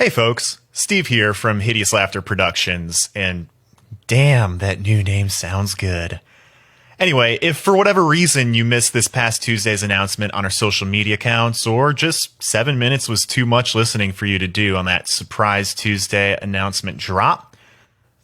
Hey folks, Steve here from Hideous Laughter Productions, and damn, that new name sounds good. Anyway, if for whatever reason you missed this past Tuesday's announcement on our social media accounts, or just 7 minutes was too much listening for you to do on that surprise Tuesday announcement drop,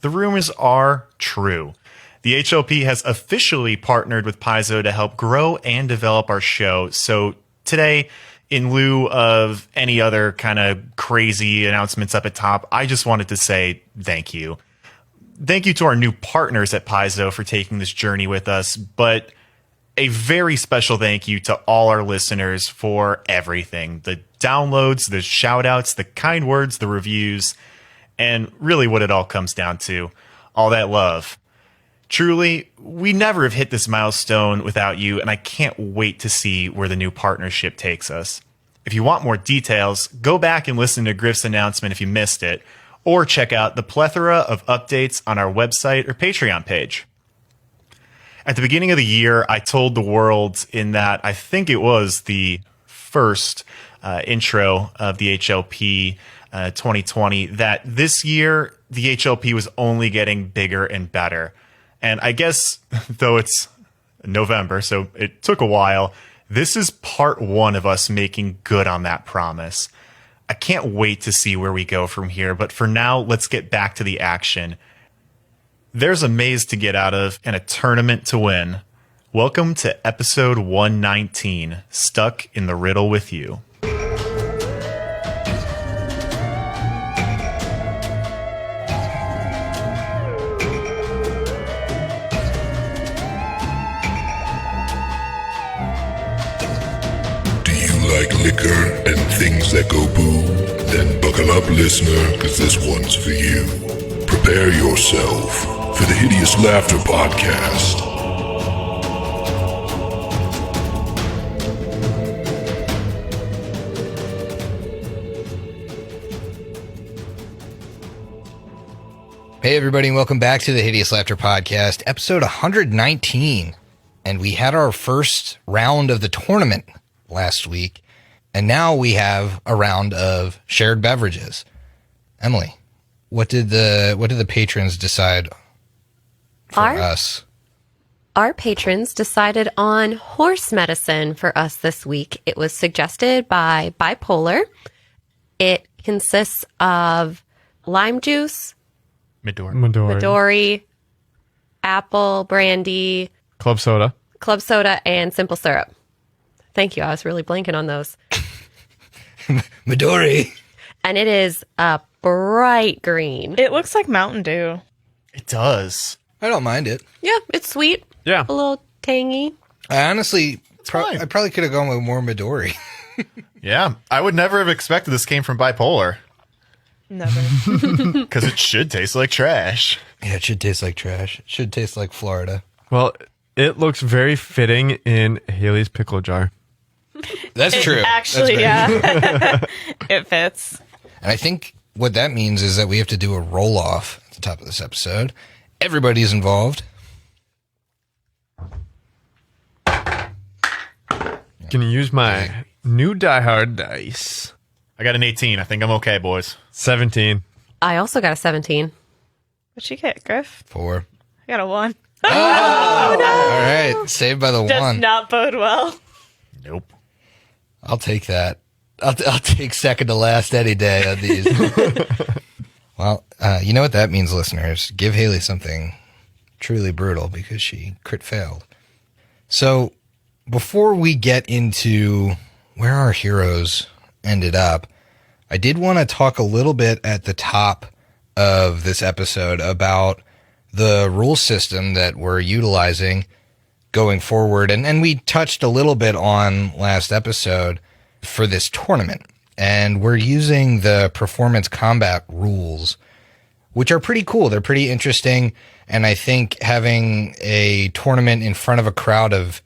the rumors are true. The HLP has officially partnered with Paizo to help grow and develop our show, so today, in lieu of any other kind of crazy announcements up at top, I just wanted to say thank you. Thank you to our new partners at Paizo for taking this journey with us, but a very special thank you to all our listeners for everything. The downloads, the shout-outs, the kind words, the reviews, and really what it all comes down to, all that love. Truly, we never have hit this milestone without you, and I can't wait to see where the new partnership takes us. If you want more details, go back and listen to Griff's announcement if you missed it, or check out the plethora of updates on our website or Patreon page. At the beginning of the year, I told the world in that I think it was the first intro of the HLP 2020 that this year the HLP was only getting bigger and better. And I guess, though it's November, so it took a while, this is part one of us making good on that promise. I can't wait to see where we go from here, but for now, let's get back to the action. There's a maze to get out of and a tournament to win. Welcome to episode 119, Stuck in the Riddle with You. Like liquor and things that go boo? Then buckle up, listener, cause this one's for you. Prepare yourself for the Hideous Laughter Podcast. Hey everybody, and welcome back to the Hideous Laughter Podcast, episode 119. And we had our first round of the tournament last week, and now we have a round of shared beverages. Emily, what did the patrons decide for us? Our patrons decided on horse medicine for us this week. It was suggested by Bipolar. It consists of lime juice, Midori, apple brandy, club soda, and simple syrup. Thank you. I was really blanking on those. Midori. And it is a bright green. It looks like Mountain Dew. It does. I don't mind it. Yeah, it's sweet. Yeah. A little tangy. I honestly, fine. I probably could have gone with more Midori. Yeah, I would never have expected this came from Bipolar, Never. because it should taste like trash. Yeah, it should taste like trash. It should taste like Florida. Well, it looks very fitting in Haley's pickle jar. That's true. Actually, yeah. It fits. And I think what that means is that we have to do a roll-off at the top of this episode. Everybody's involved. Gonna use my new Die Hard dice. I got an 18. I think I'm okay, boys. 17. I also got a 17. What'd you get, Griff? 4. I got a 1. All right. Saved by the Does one. not bode well. Nope. I'll take that. I'll take second to last any day on these. Well, you know what that means, listeners. Give Haley something truly brutal because she crit failed. So before we get into where our heroes ended up, I did want to talk a little bit at the top of this episode about the rule system that we're utilizing going forward. And we touched a little bit on last episode for this tournament. And we're using the performance combat rules, which are pretty cool. They're pretty interesting. And I think having a tournament in front of a crowd of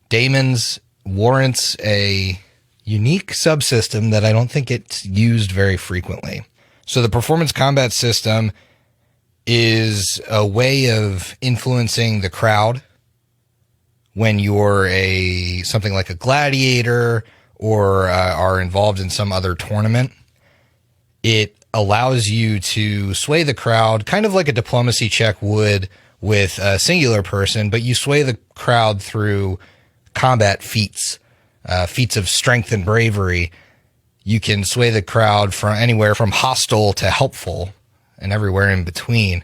daemons warrants a unique subsystem that I don't think it's used very frequently. So the performance combat system is a way of influencing the crowd when you're something like a gladiator or are involved in some other tournament. it allows you to sway the crowd, kind of like a diplomacy check would with a singular person, but you sway the crowd through combat feats, feats of strength and bravery. You can sway the crowd from anywhere from hostile to helpful and everywhere in between.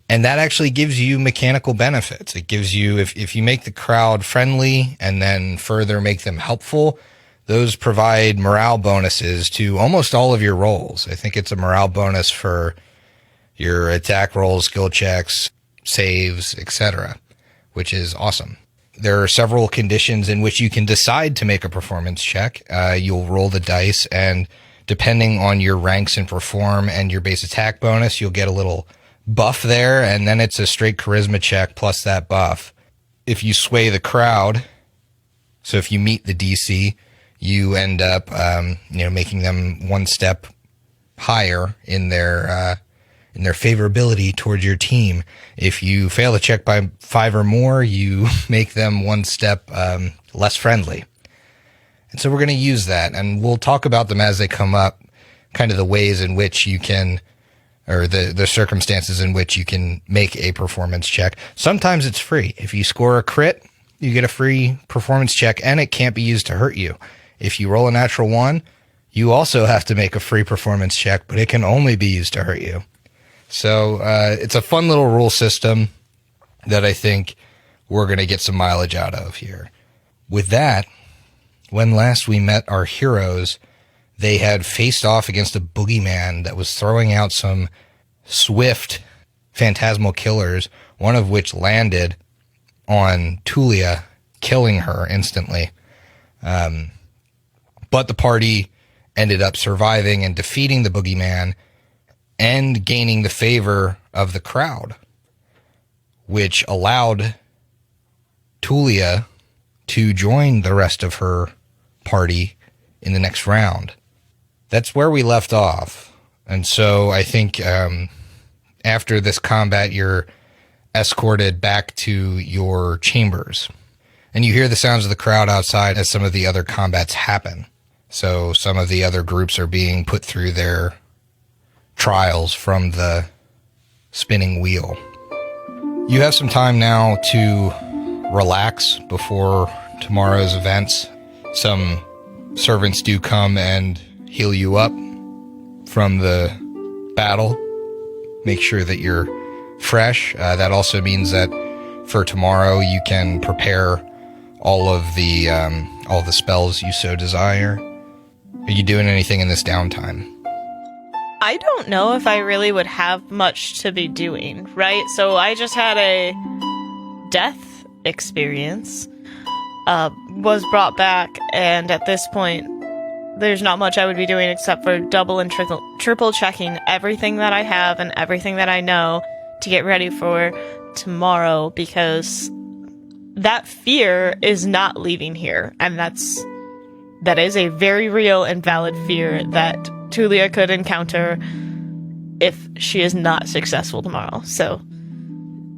And that actually gives you mechanical benefits. It gives you, if you make the crowd friendly and then further make them helpful, those provide morale bonuses to almost all of your rolls. I think it's a morale bonus for your attack rolls, skill checks, saves, etc., which is awesome. There are several conditions in which you can decide to make a performance check. You'll roll the dice, and depending on your ranks in perform and your base attack bonus, you'll get a little buff there, and then it's a straight charisma check plus that buff. If you sway the crowd, so if you meet the DC, you end up making them one step higher in their favorability towards your team. If you fail the check by 5 or more, you make them one step less friendly. And so we're going to use that, and we'll talk about them as they come up, kind of the ways in which you can, or the circumstances in which you can make a performance check. Sometimes it's free. If you score a crit, you get a free performance check, and it can't be used to hurt you. If you roll a natural 1, you also have to make a free performance check, but it can only be used to hurt you. So it's a fun little rule system that I think we're going to get some mileage out of here. With that, when last we met our heroes, they had faced off against a boogeyman that was throwing out some swift phantasmal killers, one of which landed on Tulia, killing her instantly. But the party ended up surviving and defeating the boogeyman and gaining the favor of the crowd, which allowed Tulia to join the rest of her party in the next round. That's where we left off. And so I think after this combat, you're escorted back to your chambers. And you hear the sounds of the crowd outside as some of the other combats happen. So some of the other groups are being put through their trials from the spinning wheel. You have some time now to relax before tomorrow's events. Some servants do come and heal you up from the battle. Make sure that you're fresh. That also means that for tomorrow you can prepare all the spells you so desire. Are you doing anything in this downtime? I don't know if I really would have much to be doing, right? So I just had a death experience, was brought back, and at this point, there's not much I would be doing except for double and triple checking everything that I have and everything that I know to get ready for tomorrow, because that fear is not leaving here, and that is a very real and valid fear that Tulia could encounter if she is not successful tomorrow. So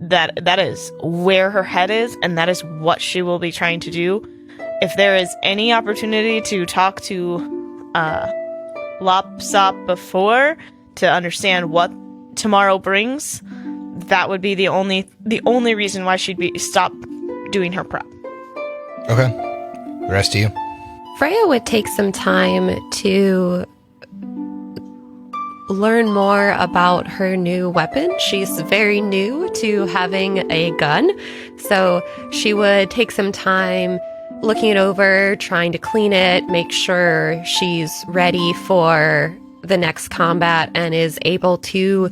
that is where her head is, and that is what she will be trying to do. If there is any opportunity to talk to Lopsoc before to understand what tomorrow brings, that would be the only reason why she'd stop doing her prep. Okay. The rest of you? Freya would take some time to learn more about her new weapon. She's very new to having a gun, so she would take some time looking it over, trying to clean it, make sure she's ready for the next combat and is able to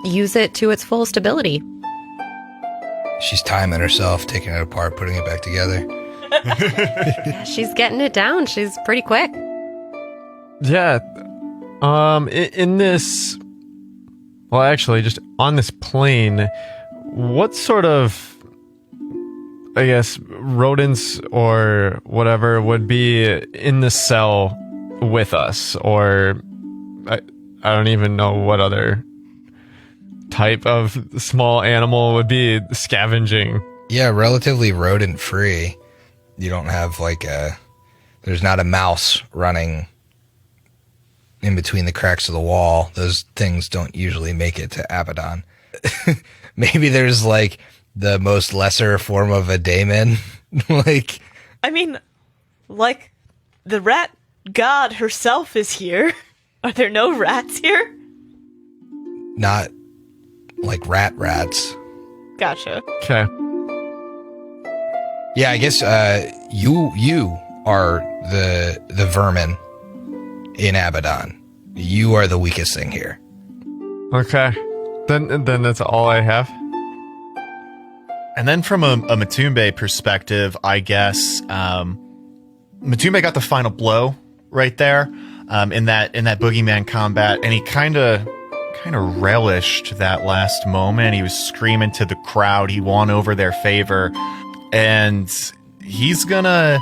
use it to its fullest ability. She's timing herself, taking it apart, putting it back together. She's getting it down. She's pretty quick. Yeah. In this, well, actually, just on this plane, what sort of, I guess, rodents or whatever would be in the cell with us? Or I don't even know what other type of small animal would be scavenging. Yeah, relatively rodent free. You don't have there's not a mouse running in between the cracks of the wall. Those things don't usually make it to Abaddon. Maybe there's like the most lesser form of a daemon. Like, I mean, like, the rat god herself is here. Are there no rats here? not like rats. Gotcha. Okay. Yeah, I guess you are the vermin in Abaddon. You are the weakest thing here. Okay. Then that's all I have. And then from a Matumbe perspective, I guess Matumbe got the final blow right there in that boogeyman combat, and he kind of relished that last moment. He was screaming to the crowd. He won over their favor, and he's gonna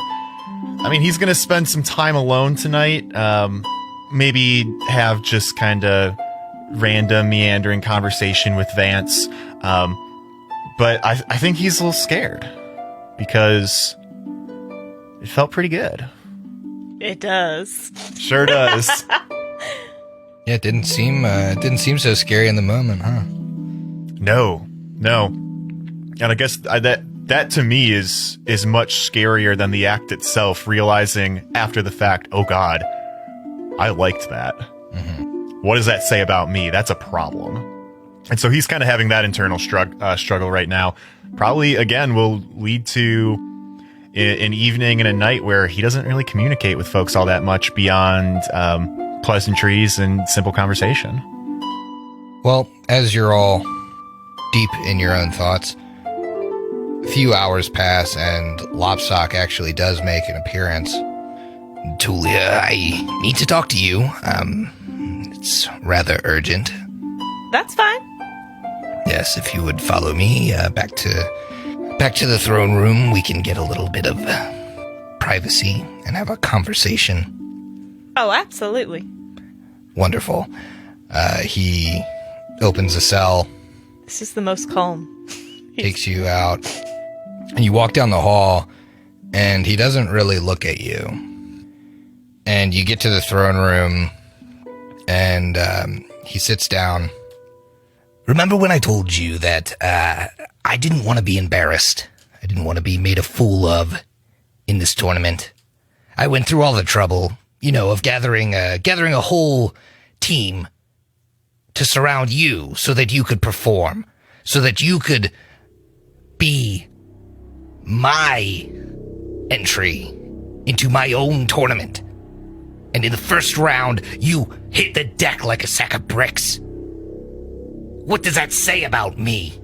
spend some time alone tonight. Maybe have just kind of random meandering conversation with Vance. But I think he's a little scared because it felt pretty good. It does. Sure does. Yeah, it didn't seem so scary in the moment, huh? No. And I guess that to me is much scarier than the act itself, realizing after the fact, oh God, I liked that. Mm-hmm. What does that say about me? That's a problem. And so he's kind of having that internal struggle right now. Probably, again, will lead to an evening and a night where he doesn't really communicate with folks all that much beyond pleasantries and simple conversation. Well, as you're all deep in your own thoughts, a few hours pass and Lopsoc actually does make an appearance. Tulia, I need to talk to you. It's rather urgent. That's fine. Yes, if you would follow me back to the throne room, we can get a little bit of privacy and have a conversation. Oh, absolutely. Wonderful. He opens a cell. This is the most calm. Takes you out, and you walk down the hall, and he doesn't really look at you. And you get to the throne room, and he sits down. Remember when I told you that I didn't want to be embarrassed? I didn't want to be made a fool of in this tournament. I went through all the trouble, of gathering a whole team to surround you so that you could perform, so that you could be my entry into my own tournament. And in the first round, you hit the deck like a sack of bricks. What does that say about me?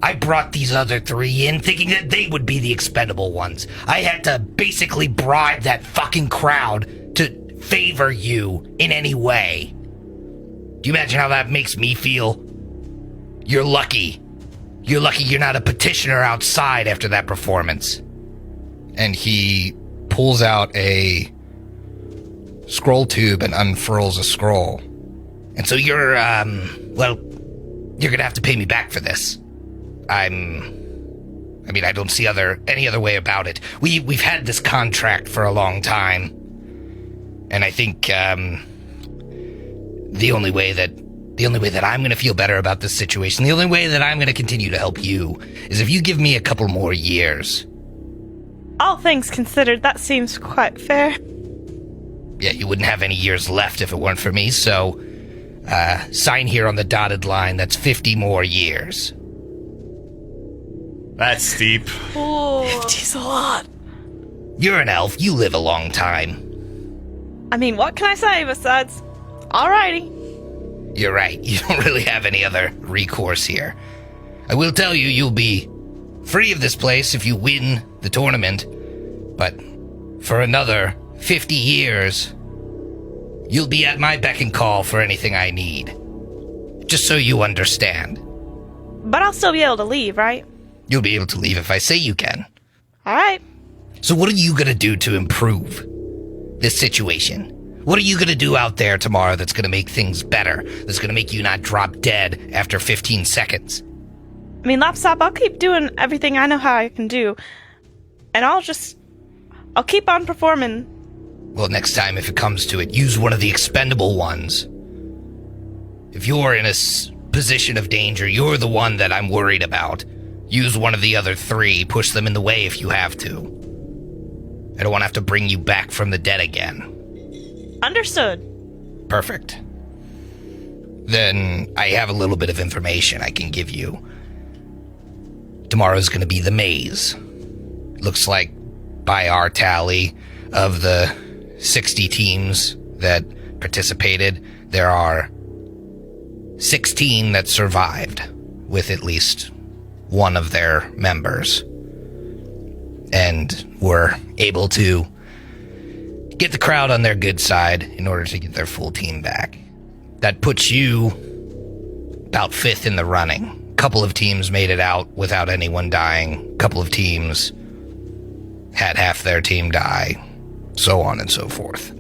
I brought these other three in thinking that they would be the expendable ones. I had to basically bribe that fucking crowd to favor you in any way. Do you imagine how that makes me feel? You're lucky. You're lucky you're not a petitioner outside after that performance. And he pulls out a scroll tube and unfurls a scroll. And so you're gonna have to pay me back for this. I don't see any other way about it. We've had this contract for a long time, and I think the only way that I'm gonna feel better about this situation, the only way that I'm gonna continue to help you, is if you give me a couple more years. All things considered, that seems quite fair. Yeah, you wouldn't have any years left if it weren't for me, so sign here on the dotted line. That's 50 more years. That's steep. Oh, 50's a lot. You're an elf. You live a long time. I mean, what can I say besides, alrighty. You're right. You don't really have any other recourse here. I will tell you, you'll be free of this place if you win the tournament, but for another 50 years, you'll be at my beck and call for anything I need. Just so you understand. But I'll still be able to leave, right? You'll be able to leave if I say you can. Alright. So what are you gonna do to improve this situation? What are you gonna do out there tomorrow that's gonna make things better? That's gonna make you not drop dead after 15 seconds? I mean, Lopsoc, I'll keep doing everything I know how I can do. And I'll keep on performing Well, next time, if it comes to it, use one of the expendable ones. If you're in a position of danger, you're the one that I'm worried about. Use one of the other 3. Push them in the way if you have to. I don't want to have to bring you back from the dead again. Understood. Perfect. Then I have a little bit of information I can give you. Tomorrow's going to be the maze. Looks like, by our tally, of the 60 teams that participated, there are 16 that survived with at least one of their members. And were able to get the crowd on their good side in order to get their full team back. That puts you about 5th in the running. A couple of teams made it out without anyone dying. A couple of teams had half their team die. So on and so forth.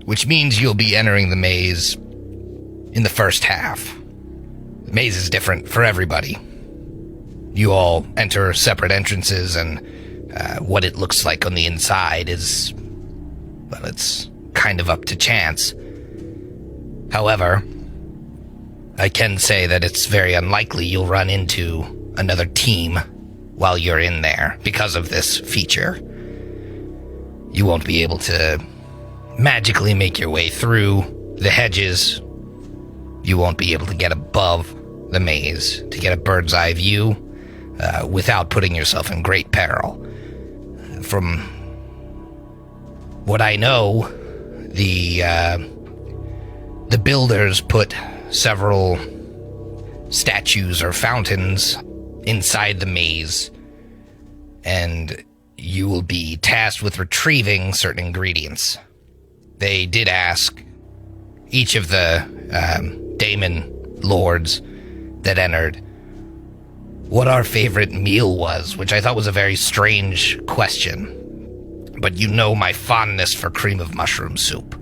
Which means you'll be entering the maze in the first half. The maze is different for everybody. You all enter separate entrances, and what it looks like on the inside is, well, it's kind of up to chance. However, I can say that it's very unlikely you'll run into another team while you're in there because of this feature. You won't be able to magically make your way through the hedges. You won't be able to get above the maze to get a bird's eye view without putting yourself in great peril. From what I know, the builders put several statues or fountains inside the maze, and you will be tasked with retrieving certain ingredients. They did ask each of the daemon lords that entered what our favorite meal was, which I thought was a very strange question. But you know my fondness for cream of mushroom soup.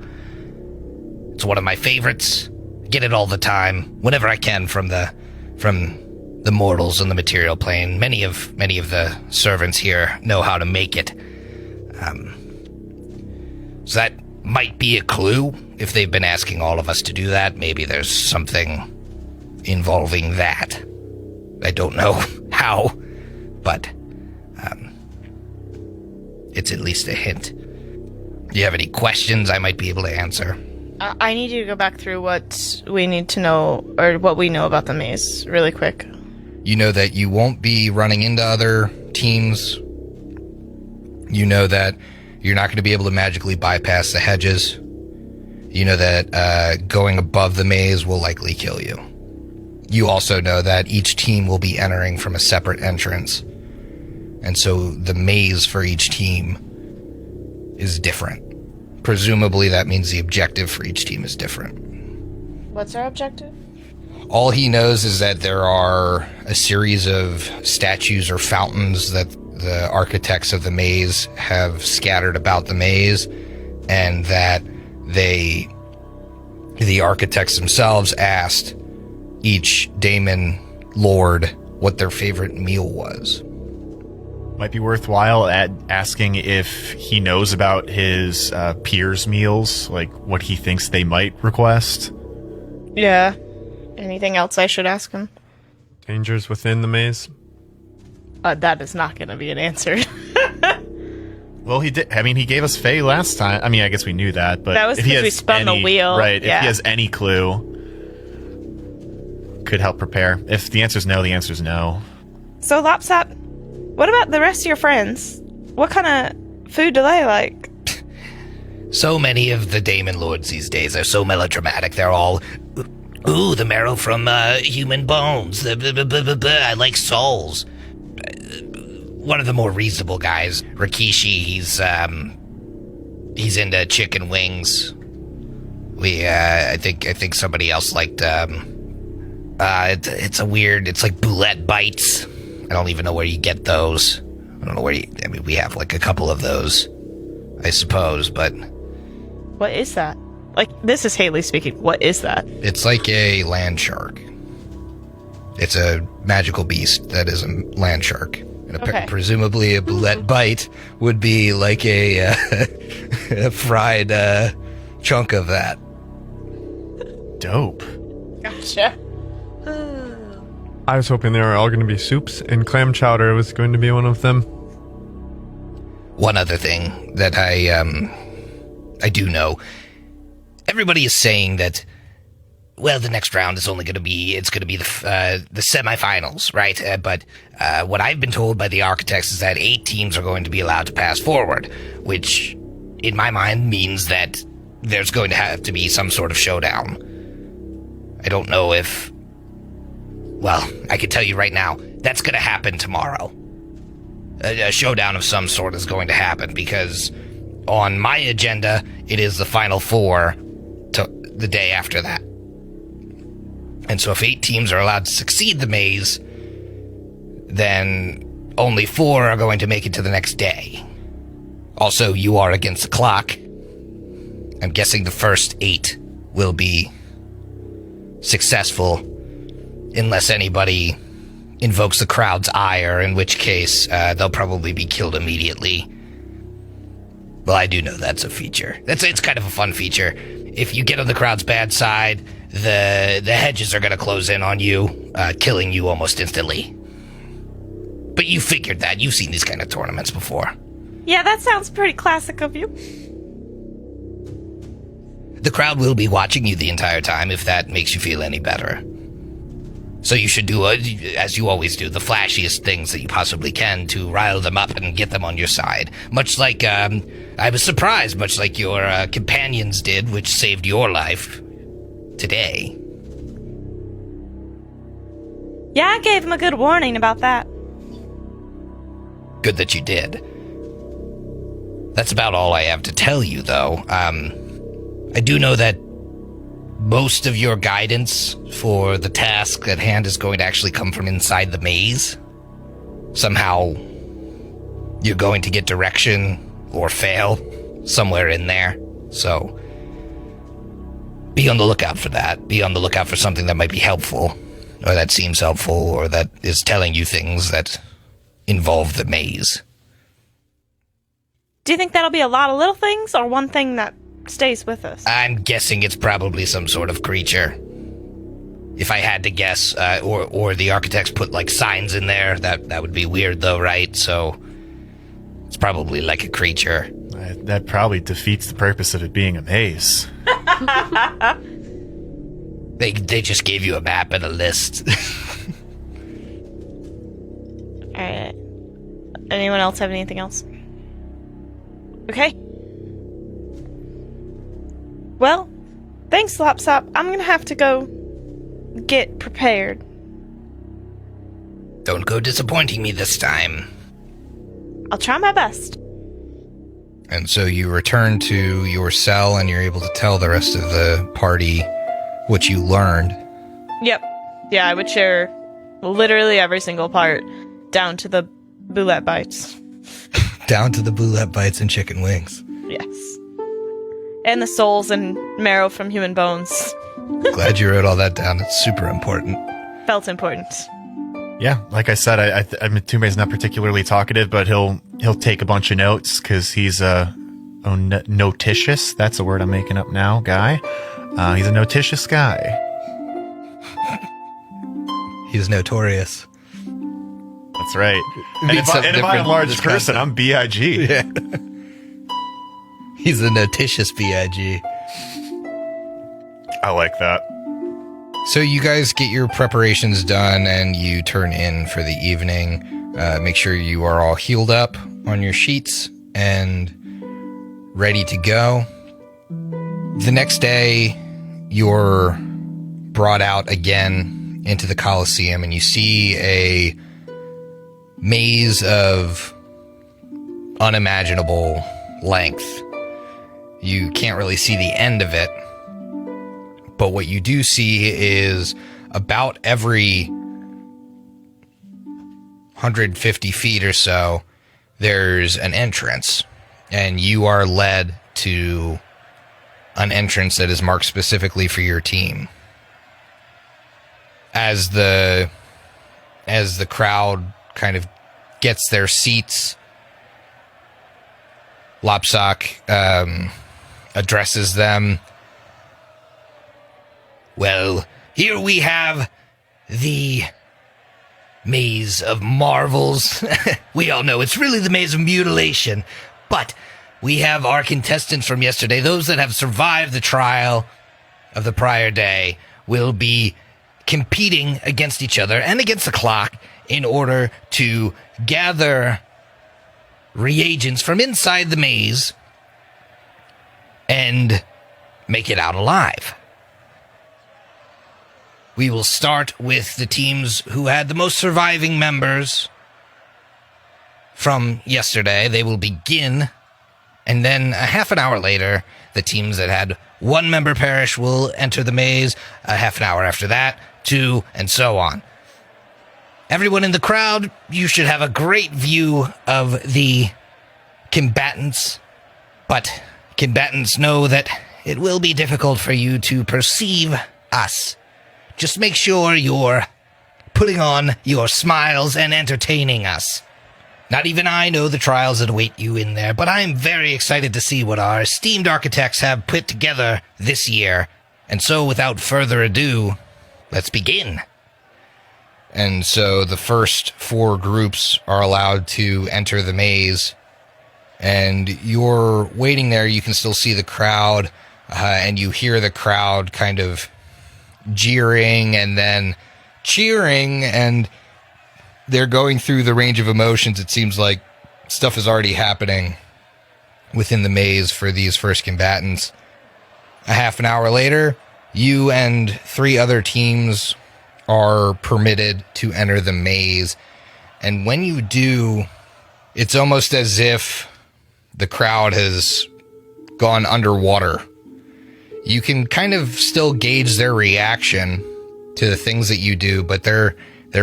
It's one of my favorites. Get it all the time, whenever I can from the mortals on the material plane. Many of the servants here know how to make it. So that might be a clue. If they've been asking all of us to do that, maybe there's something involving that. I don't know how, but it's at least a hint. Do you have any questions I might be able to answer? I need you to go back through what we need to know, or what we know about the maze, really quick. You know that you won't be running into other teams. You know that you're not going to be able to magically bypass the hedges. You know that going above the maze will likely kill you. You also know that each team will be entering from a separate entrance. And so the maze for each team is different. Presumably that means the objective for each team is different. What's our objective? All he knows is that there are a series of statues or fountains that the architects of the maze have scattered about the maze, and that the architects themselves asked each daemon lord what their favorite meal was. Might be worthwhile asking if he knows about his peers' meals, like what he thinks they might request. Yeah. Anything else I should ask him? Dangers within the maze? That is not going to be an answer. Well, he did. I mean, he gave us Faye last time. I mean, I guess we knew that, but that was if he because we has spun the wheel. Right. Yeah. If he has any clue, could help prepare. If the answer's no, the answer's no. So, Lopsoc, what about the rest of your friends? What kind of food do they like? So many of the daemon lords these days are so melodramatic. They're all, ooh, the marrow from human bones. I like souls. One of the more reasonable guys, Rikishi, he's into chicken wings. I think somebody else liked, it's like boulette bites. I don't even know where you get those. I don't know where we have like a couple of those, I suppose, but... What is that? Like, this is Haley speaking. What is that? It's like a land shark. It's a magical beast that is a land shark. And Okay. Presumably a boulette bite would be like a, a fried chunk of that. Dope. Gotcha. I was hoping they were all going to be soups, and clam chowder was going to be one of them. One other thing that I do know, everybody is saying that, well, the next round is only going to be, it's going to be the semifinals, right? But what I've been told by the architects is that 8 teams are going to be allowed to pass forward, which in my mind means that there's going to have to be some sort of showdown. I don't know if, well, I can tell you right now, that's going to happen tomorrow. A showdown of some sort is going to happen because on my agenda, it is the final 4 to the day after that. And so if 8 teams are allowed to succeed the maze, then only 4 are going to make it to the next day. Also, you are against the clock. I'm guessing the first 8 will be successful unless anybody invokes the crowd's ire, in which case they'll probably be killed immediately. Well, I do know that's a feature. It's kind of a fun feature. If you get on the crowd's bad side, the hedges are going to close in on you, killing you almost instantly. But you figured that. You've seen these kind of tournaments before. Yeah, that sounds pretty classic of you. The crowd will be watching you the entire time if that makes you feel any better. So you should do, as you always do, the flashiest things that you possibly can to rile them up and get them on your side. Much like, I was surprised, much like your companions did, which saved your life today. Yeah, I gave him a good warning about that. Good that you did. That's about all I have to tell you, though. I do know that most of your guidance for the task at hand is going to actually come from inside the maze. Somehow, you're going to get direction or fail somewhere in there. So, be on the lookout for that. Be on the lookout for something that might be helpful, or that seems helpful, or that is telling you things that involve the maze. Do you think that'll be a lot of little things, or one thing that stays with us? I'm guessing it's probably some sort of creature. If I had to guess, or the architects put like signs in there, that would be weird though, right? So it's probably like a creature. That probably defeats the purpose of it being a maze. They just gave you a map and a list. Alright. Anyone else have anything else? Okay. Well, thanks, Lopsoc. I'm gonna have to go get prepared. Don't go disappointing me this time. I'll try my best. And so you return to your cell and you're able to tell the rest of the party what you learned. Yep. Yeah, I would share literally every single part, down to the boulette bites. Down to the boulette bites and chicken wings. Yes. And the souls and marrow from human bones. Glad you wrote all that down. It's super important. Felt important. Yeah, like I said, I mean, Tume's not particularly talkative, but he'll take a bunch of notes because he's notitious. That's a word I'm making up now, guy. He's a notitious guy. He's notorious. That's right. And if I'm a large person, I'm B.I.G. Yeah. He's a notitious B.I.G. I like that. So you guys get your preparations done and you turn in for the evening. Make sure you are all healed up on your sheets and ready to go. The next day, you're brought out again into the Colosseum and you see a maze of unimaginable length. You can't really see the end of it. But what you do see is about every 150 feet or so, there's an entrance. And you are led to an entrance that is marked specifically for your team. As the crowd kind of gets their seats. Lopsoc addresses them. Well, here we have the Maze of Marvels. We all know it's really the Maze of Mutilation, but we have our contestants from yesterday. Those that have survived the trial of the prior day will be competing against each other and against the clock in order to gather reagents from inside the maze and make it out alive. We will start with the teams who had the most surviving members from yesterday. They will begin, and then a half an hour later, the teams that had one member perish will enter the maze. A half an hour after that, 2, and so on. Everyone in the crowd, you should have a great view of the combatants, but combatants know that it will be difficult for you to perceive us. Just make sure you're putting on your smiles and entertaining us. Not even I know the trials that await you in there, but I'm very excited to see what our esteemed architects have put together this year. And so, without further ado, let's begin. And so the first 4 groups are allowed to enter the maze. And you're waiting there. You can still see the crowd, and you hear the crowd kind of jeering and then cheering, and they're going through the range of emotions. It seems like stuff is already happening within the maze for these first combatants. A half an hour later, you and 3 other teams are permitted to enter the maze. And when you do, it's almost as if the crowd has gone underwater. You can kind of still gauge their reaction to the things that you do, but they're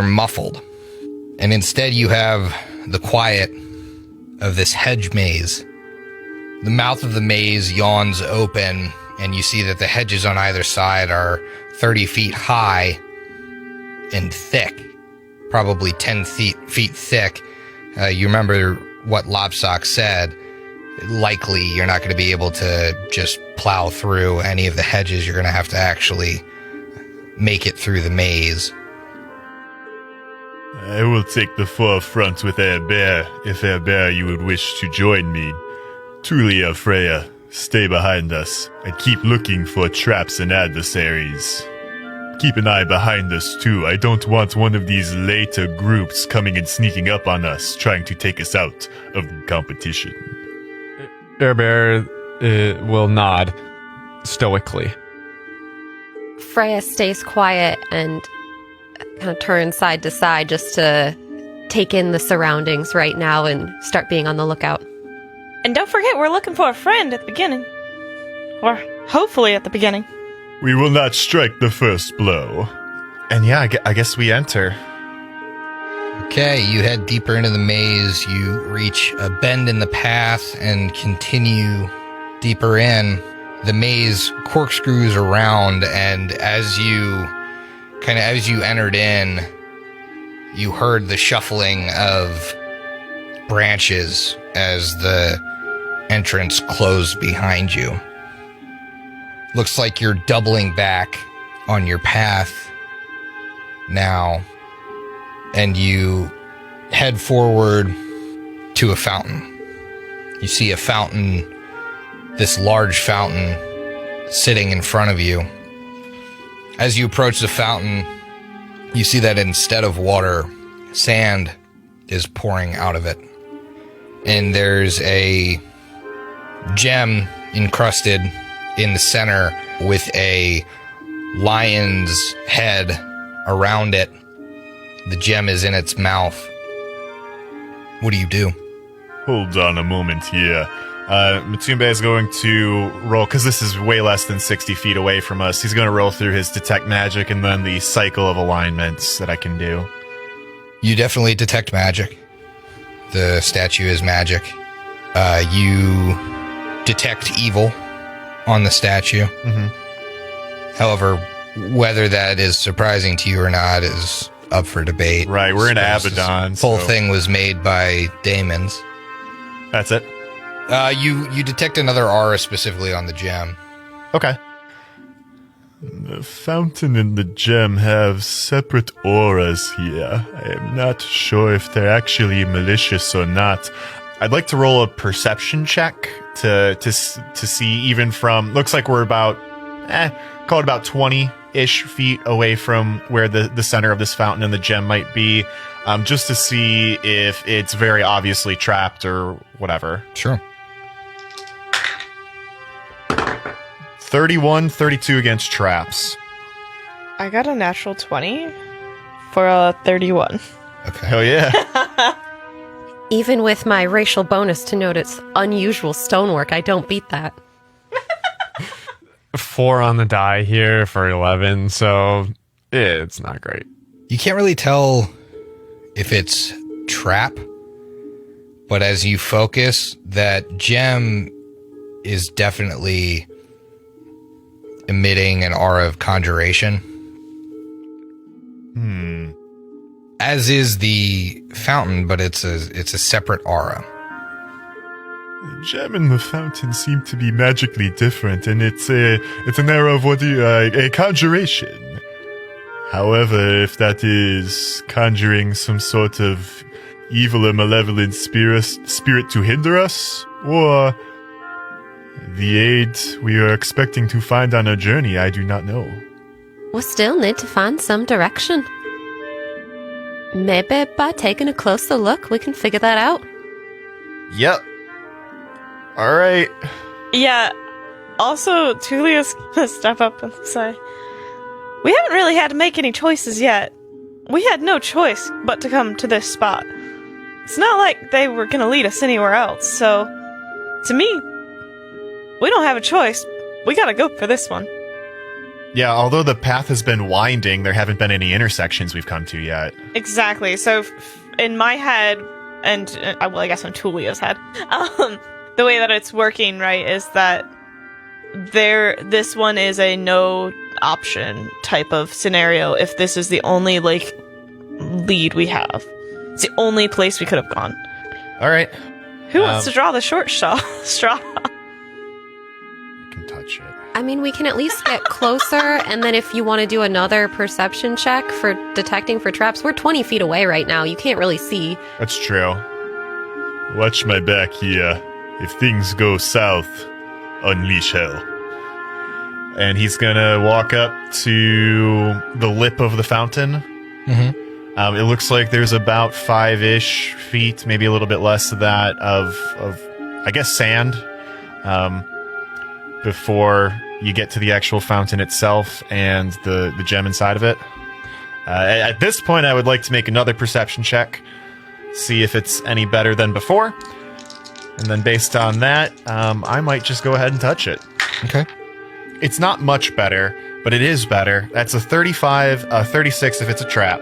muffled. And instead you have the quiet of this hedge maze. The mouth of the maze yawns open, and you see that the hedges on either side are 30 feet high and thick, probably 10 feet thick. You remember what Lopsoc said. Likely you're not going to be able to just plow through any of the hedges. You're going to have to actually make it through the maze. I will take the forefront with Air Bear, if Air Bear you would wish to join me. Truly, Freya, stay behind us, and keep looking for traps and adversaries. Keep an eye behind us, too. I don't want one of these later groups coming and sneaking up on us, trying to take us out of the competition. Air Bear will nod stoically. Freya stays quiet and kind of turns side to side just to take in the surroundings right now and start being on the lookout. And don't forget, we're looking for a friend at the beginning. Or hopefully at the beginning. We will not strike the first blow. And yeah, I guess we enter. Okay, you head deeper into the maze. You reach a bend in the path and continue deeper in. The maze corkscrews around, and as you entered in, you heard the shuffling of branches as the entrance closed behind you. Looks like you're doubling back on your path now, and you head forward to a fountain. You see a fountain, this large fountain, sitting in front of you. As you approach the fountain, you see that instead of water, sand is pouring out of it. And there's a gem encrusted in the center with a lion's head around it. The gem is in its mouth. What do you do? Hold on a moment here. Matumbe is going to roll, because this is way less than 60 feet away from us. He's going to roll through his detect magic and then the cycle of alignments that I can do. You definitely detect magic. The statue is magic. You detect evil on the statue. Mm-hmm. However, whether that is surprising to you or not is up for debate. Right, we're in Suppose this Abaddon. whole so- thing was made by Daemons. That's it? You detect another aura specifically on the gem. Okay. The fountain and the gem have separate auras here. I am not sure if they're actually malicious or not. I'd like to roll a perception check to see even from, looks like we're about, call it about 20-ish feet away from where the center of this fountain and the gem might be, just to see if it's very obviously trapped or whatever. Sure. 31, 32 against traps. I got a natural 20 for a 31. Okay. Hell yeah. Even with my racial bonus to note its unusual stonework, I don't beat that. 4 on the die here for 11, so it's not great. You can't really tell if it's trap, but as you focus, that gem is definitely emitting an aura of conjuration. As is the fountain, but it's a separate aura. The gem and the fountain seem to be magically different, and it's an era of a conjuration. However, if that is conjuring some sort of evil or malevolent spirit to hinder us, or the aid we are expecting to find on our journey, I do not know. We still need to find some direction. Maybe by taking a closer look, we can figure that out. Yep. All right. Yeah. Also, Tulia's gonna step up and say, we haven't really had to make any choices yet. We had no choice but to come to this spot. It's not like they were gonna lead us anywhere else, so to me, we don't have a choice. We gotta go for this one. Yeah, although the path has been winding, there haven't been any intersections we've come to yet. Exactly. So, in my head, and well, I guess in Tulia's head, the way that it's working, right, is that this one is a no option type of scenario. If this is the only lead we have, it's the only place we could have gone. All right. Who wants to draw the short straw? You can touch it. I mean, we can at least get closer, and then if you want to do another perception check for detecting for traps, we're 20 feet away right now. You can't really see. That's true. Watch my back here. If things go south, unleash hell. And he's gonna walk up to the lip of the fountain. Mm-hmm. It looks like there's about 5-ish feet, maybe a little bit less of that, of I guess, sand. Before you get to the actual fountain itself and the gem inside of it. At this point, I would like to make another perception check, see if it's any better than before. And then based on that, I might just go ahead and touch it. Okay. It's not much better, but it is better. That's a 35, 36 if it's a trap.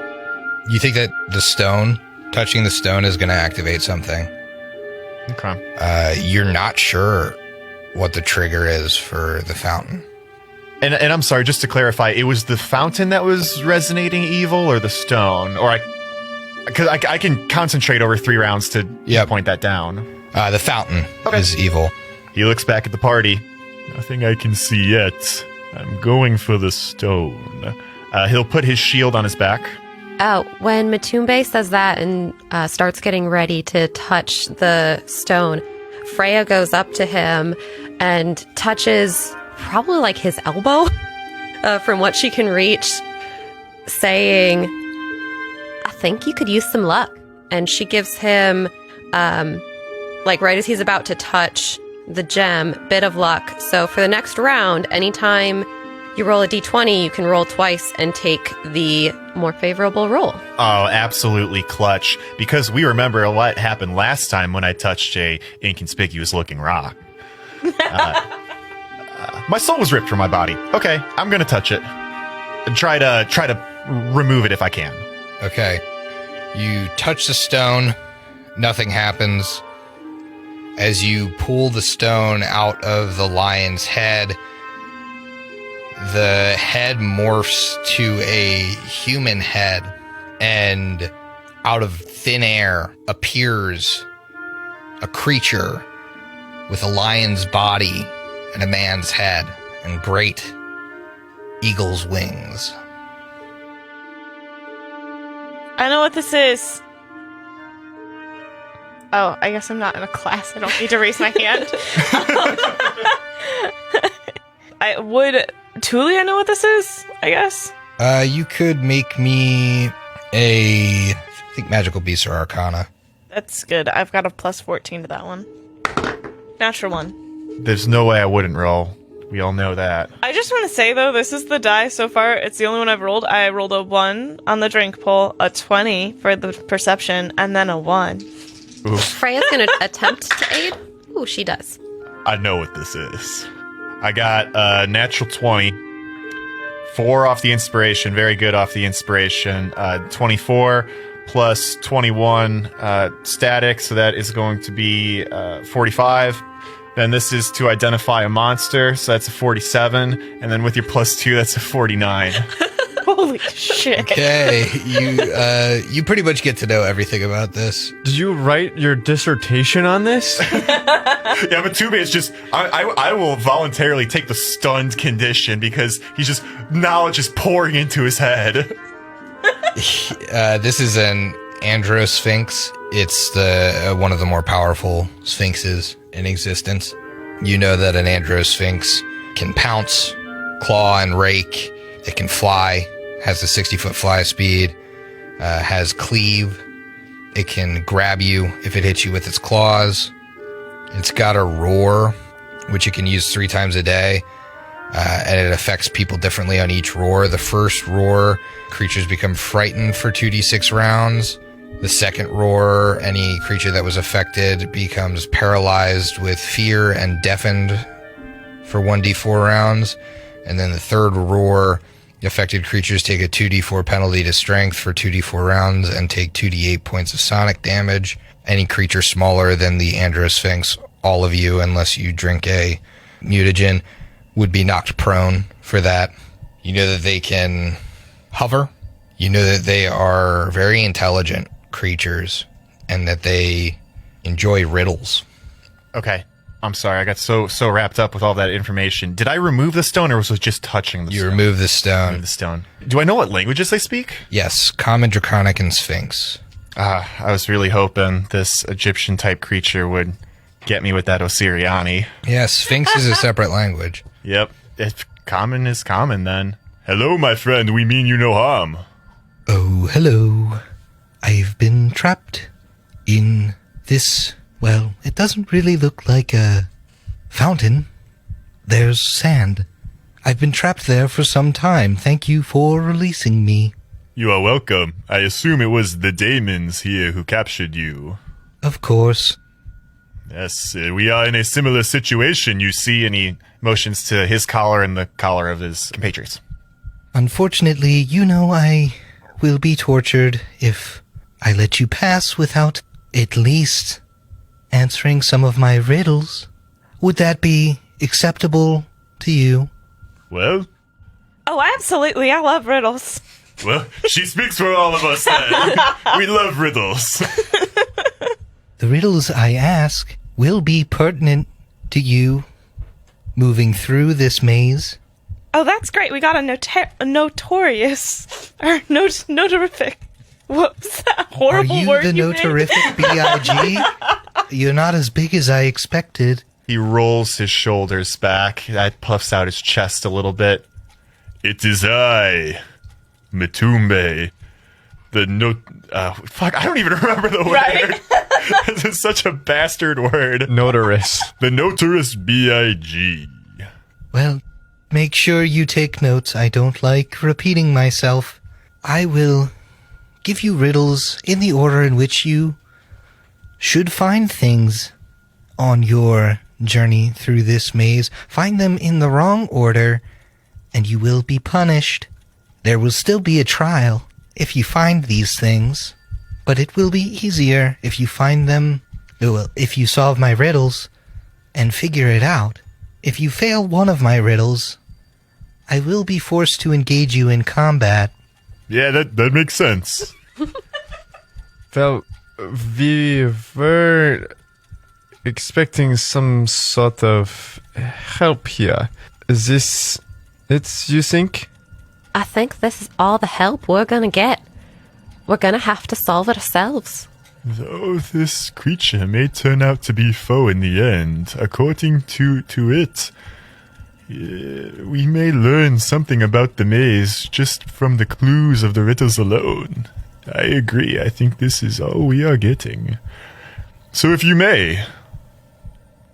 You think that touching the stone is going to activate something? Okay. You're not sure what the trigger is for the fountain. And I'm sorry, just to clarify, it was the fountain that was resonating evil or the stone? Or because I can concentrate over 3 rounds to point that down. The fountain is evil. He looks back at the party. Nothing I can see yet. I'm going for the stone. He'll put his shield on his back. When Matumbe says that and starts getting ready to touch the stone, Freya goes up to him and touches probably his elbow from what she can reach, saying, I think you could use some luck. And she gives him, right as he's about to touch the gem, bit of luck. So for the next round, anytime you roll a d20, you can roll twice and take the more favorable roll. Oh, absolutely clutch. Because we remember what happened last time when I touched a inconspicuous looking rock. My soul was ripped from my body. Okay, I'm gonna touch it. And try to remove it if I can. Okay. You touch the stone. Nothing happens. As you pull the stone out of the lion's head, the head morphs to a human head and out of thin air appears a creature with a lion's body and a man's head and great eagle's wings. I know what this is. Oh, I guess I'm not in a class. I don't need to raise my hand. Tuli, I know what this is, I guess. You could make me I think magical beasts or arcana. That's good. I've got a plus 14 to that one. Natural 1. There's no way I wouldn't roll. We all know that. I just want to say, though, this is the die so far. It's the only one I've rolled. I rolled a 1 on the drink pull, a 20 for the perception, and then a 1. Oof. Freya's going to attempt to aid. Ooh, she does. I know what this is. I got a natural 20. 4 off the inspiration. Very good off the inspiration. 24 plus 21 static. So that is going to be 45. Then this is to identify a monster. So that's a 47. And then with your plus 2, that's a 49. Holy shit. Okay, you pretty much get to know everything about this. Did you write your dissertation on this? Yeah, but Tube is just... I will voluntarily take the stunned condition because he's just... knowledge is pouring into his head. This is an androsphinx. It's one of the more powerful sphinxes in existence. You know that an androsphinx can pounce, claw, and rake. It can fly, has a 60-foot fly speed, has cleave. It can grab you if it hits you with its claws. It's got a roar, which it can use 3 times a day, and it affects people differently on each roar. The first roar, creatures become frightened for 2d6 rounds. The second roar, any creature that was affected becomes paralyzed with fear and deafened for 1d4 rounds. And then the third roar, affected creatures take a 2d4 penalty to strength for 2d4 rounds and take 2d8 points of sonic damage. Any creature smaller than the androsphinx, all of you, unless you drink a mutagen, would be knocked prone for that. You know that they can hover. You know that they are very intelligent creatures and that they enjoy riddles. Okay. I'm sorry, I got so wrapped up with all that information. Did I remove the stone, or was it just touching the stone? You remove the stone. Remove the stone. Do I know what languages they speak? Yes, Common, Draconic, and Sphinx. I was really hoping this Egyptian-type creature would get me with that Osiriani. Yes, Sphinx is a separate language. Yep. If common is common, then. Hello, my friend. We mean you no harm. Oh, hello. I've been trapped in this... Well, it doesn't really look like a fountain. There's sand. I've been trapped there for some time. Thank you for releasing me. You are welcome. I assume it was the daemons here who captured you. Of course. Yes, we are in a similar situation, you see. And he motions to his collar and the collar of his compatriots. Unfortunately, you know I will be tortured if I let you pass without at least answering some of my riddles. Would that be acceptable to you? Well, Oh, absolutely. I love riddles. well, she speaks for all of us then. We love riddles. The riddles I ask will be pertinent to you moving through this maze. Oh, that's great. We got a notorious, or notorific. What was that Are horrible you word the you made? notorific B.I.G.? You're not as big as I expected. He rolls his shoulders back. That puffs out his chest a little bit. It is I, Matumbe. Fuck, I don't even remember the word. Right? This is such a bastard word. Notorious. The notorious B.I.G. Well, make sure you take notes. I don't like repeating myself. I will give you riddles in the order in which you should find things on your journey through this maze. Find them in the wrong order, and you will be punished. There will still be a trial if you find these things, but it will be easier if you find them, well, if you solve my riddles and figure it out. If you fail one of my riddles, I will be forced to engage you in combat. Yeah, that makes sense. Well, we were expecting some sort of help here. Is this it, you think? I think this is all the help we're gonna get. We're gonna have to solve it ourselves. Though this creature may turn out to be foe in the end, according to it, we may learn something about the maze just from the clues of the riddles alone. I agree. I think this is all we are getting. So if you may,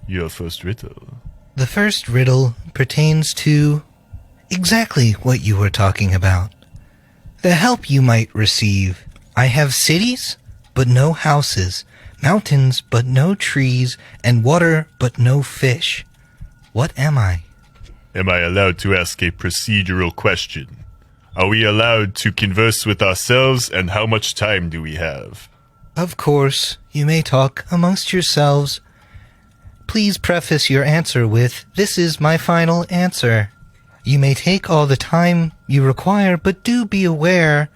your first riddle. The first riddle pertains to exactly what you were talking about. The help you might receive. I have cities, but no houses, mountains, but no trees, and water, but no fish. What am I? Am I allowed to ask a procedural question? Are we allowed to converse with ourselves, and how much time do we have? Of course, you may talk amongst yourselves. Please preface your answer with, "This is my final answer." You may take all the time you require, but do be aware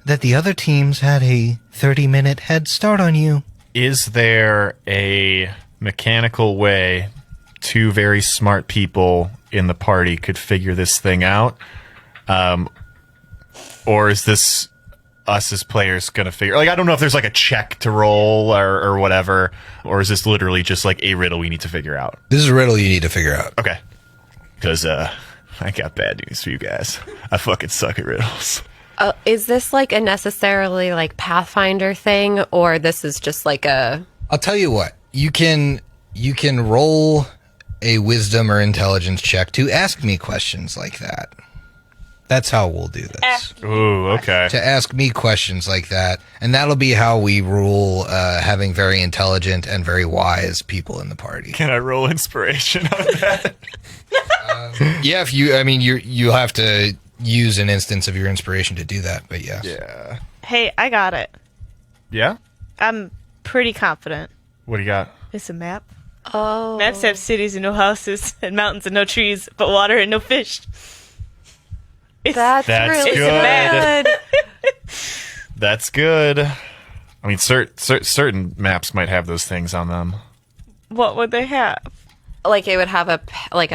that the other teams had a 30-minute head start on you. Is there a mechanical way two very smart people in the party could figure this thing out? Or is this us as players going to figure... Like, I don't know if there's like a check to roll or whatever, or is this literally just like a riddle we need to figure out? This is a riddle you need to figure out. Okay. Because I got bad news for you guys. I fucking suck at riddles. Is this like a necessarily like Pathfinder thing, or this is just like a... I'll tell you what. You can roll a wisdom or intelligence check to ask me questions like that. That's how we'll do this. Ooh, okay. To ask me questions like that. And that'll be how we rule having very intelligent and very wise people in the party. Can I roll inspiration on that? Yeah, if you'll have to use an instance of your inspiration to do that, but yes. Yeah. Hey, I got it. Yeah? I'm pretty confident. What do you got? It's a map. Oh. Maps have cities and no houses, and mountains and no trees, but water and no fish. That's really good. good. That's good. I mean, certain maps might have those things on them. What would they have? Like it would have a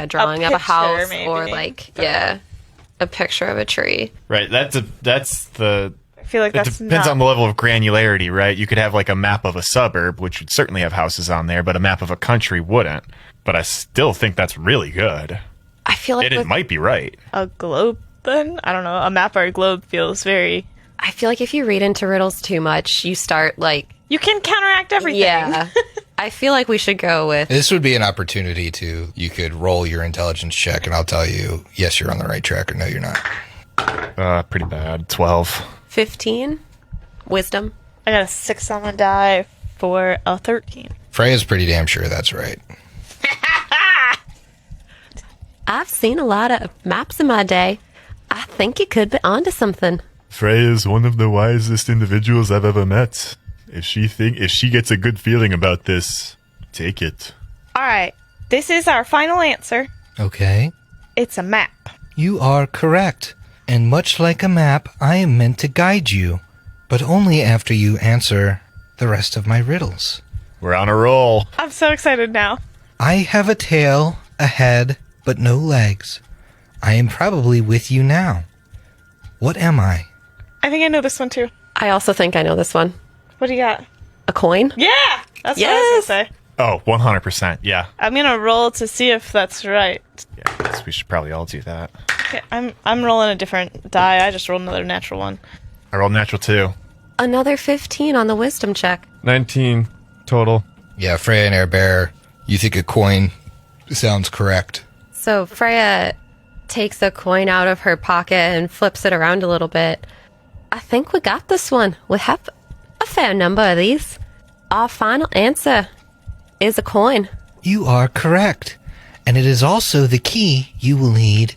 drawing of a picture, house, maybe. or like a picture of a tree. Right. That's the. I feel like It that's depends not... on the level of granularity, right? You could have like a map of a suburb, which would certainly have houses on there, but a map of a country wouldn't. But I still think that's really good. I feel like And it might be right. A globe, then? I don't know. A map or a globe feels very... I feel like if you read into riddles too much, you start like... You can counteract everything. Yeah. I feel like we should go with... This would be an opportunity you could roll your intelligence check, and I'll tell you, yes, you're on the right track, or no, you're not. Pretty bad. 12. 15? Wisdom? I got a 6 on the die for a 13. Freya's pretty damn sure that's right. I've seen a lot of maps in my day. I think you could be onto something. Freya is one of the wisest individuals I've ever met. If she gets a good feeling about this, take it. All right. This is our final answer. Okay. It's a map. You are correct. And much like a map, I am meant to guide you, but only after you answer the rest of my riddles. We're on a roll. I'm so excited now. I have a tail, a head, but no legs. I am probably with you now. What am I? I think I know this one too. I also think I know this one. What do you got? A coin? Yeah! That's what I was going to say. Oh, 100%. Yeah. I'm going to roll to see if that's right. Yeah, I guess we should probably all do that. Okay, I'm rolling a different die. I just rolled another natural one. I rolled natural 2. Another 15 on the wisdom check. 19 total. Yeah, Freya and Air Bear, you think a coin sounds correct. So Freya takes a coin out of her pocket and flips it around a little bit. I think we got this one. We have a fair number of these. Our final answer is a coin. You are correct. And it is also the key you will need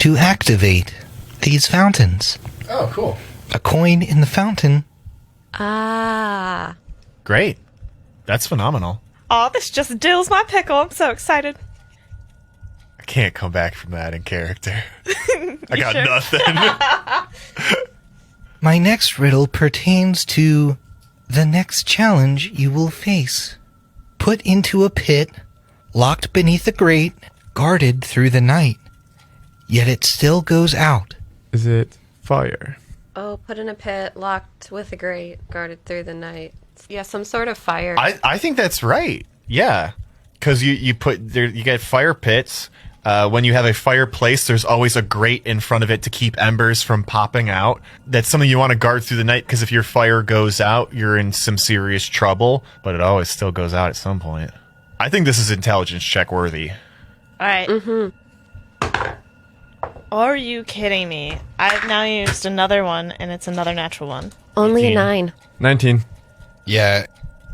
to activate these fountains. Oh, cool. A coin in the fountain. Ah. Great. That's phenomenal. Oh, this just dills my pickle. I'm so excited. I can't come back from that in character. I got sure? nothing. My next riddle pertains to the next challenge you will face. Put into a pit, locked beneath a grate, guarded through the night, yet it still goes out. Is it fire? Oh, put in a pit, locked with a grate, guarded through the night. Yeah, some sort of fire. I think that's right. Yeah, because you get fire pits. When you have a fireplace, there's always a grate in front of it to keep embers from popping out. That's something you want to guard through the night, because if your fire goes out, you're in some serious trouble. But it always still goes out at some point. I think this is intelligence check worthy. All right. Are you kidding me? I've now used another one, and it's another natural one. Only 18. 9. 19. Yeah,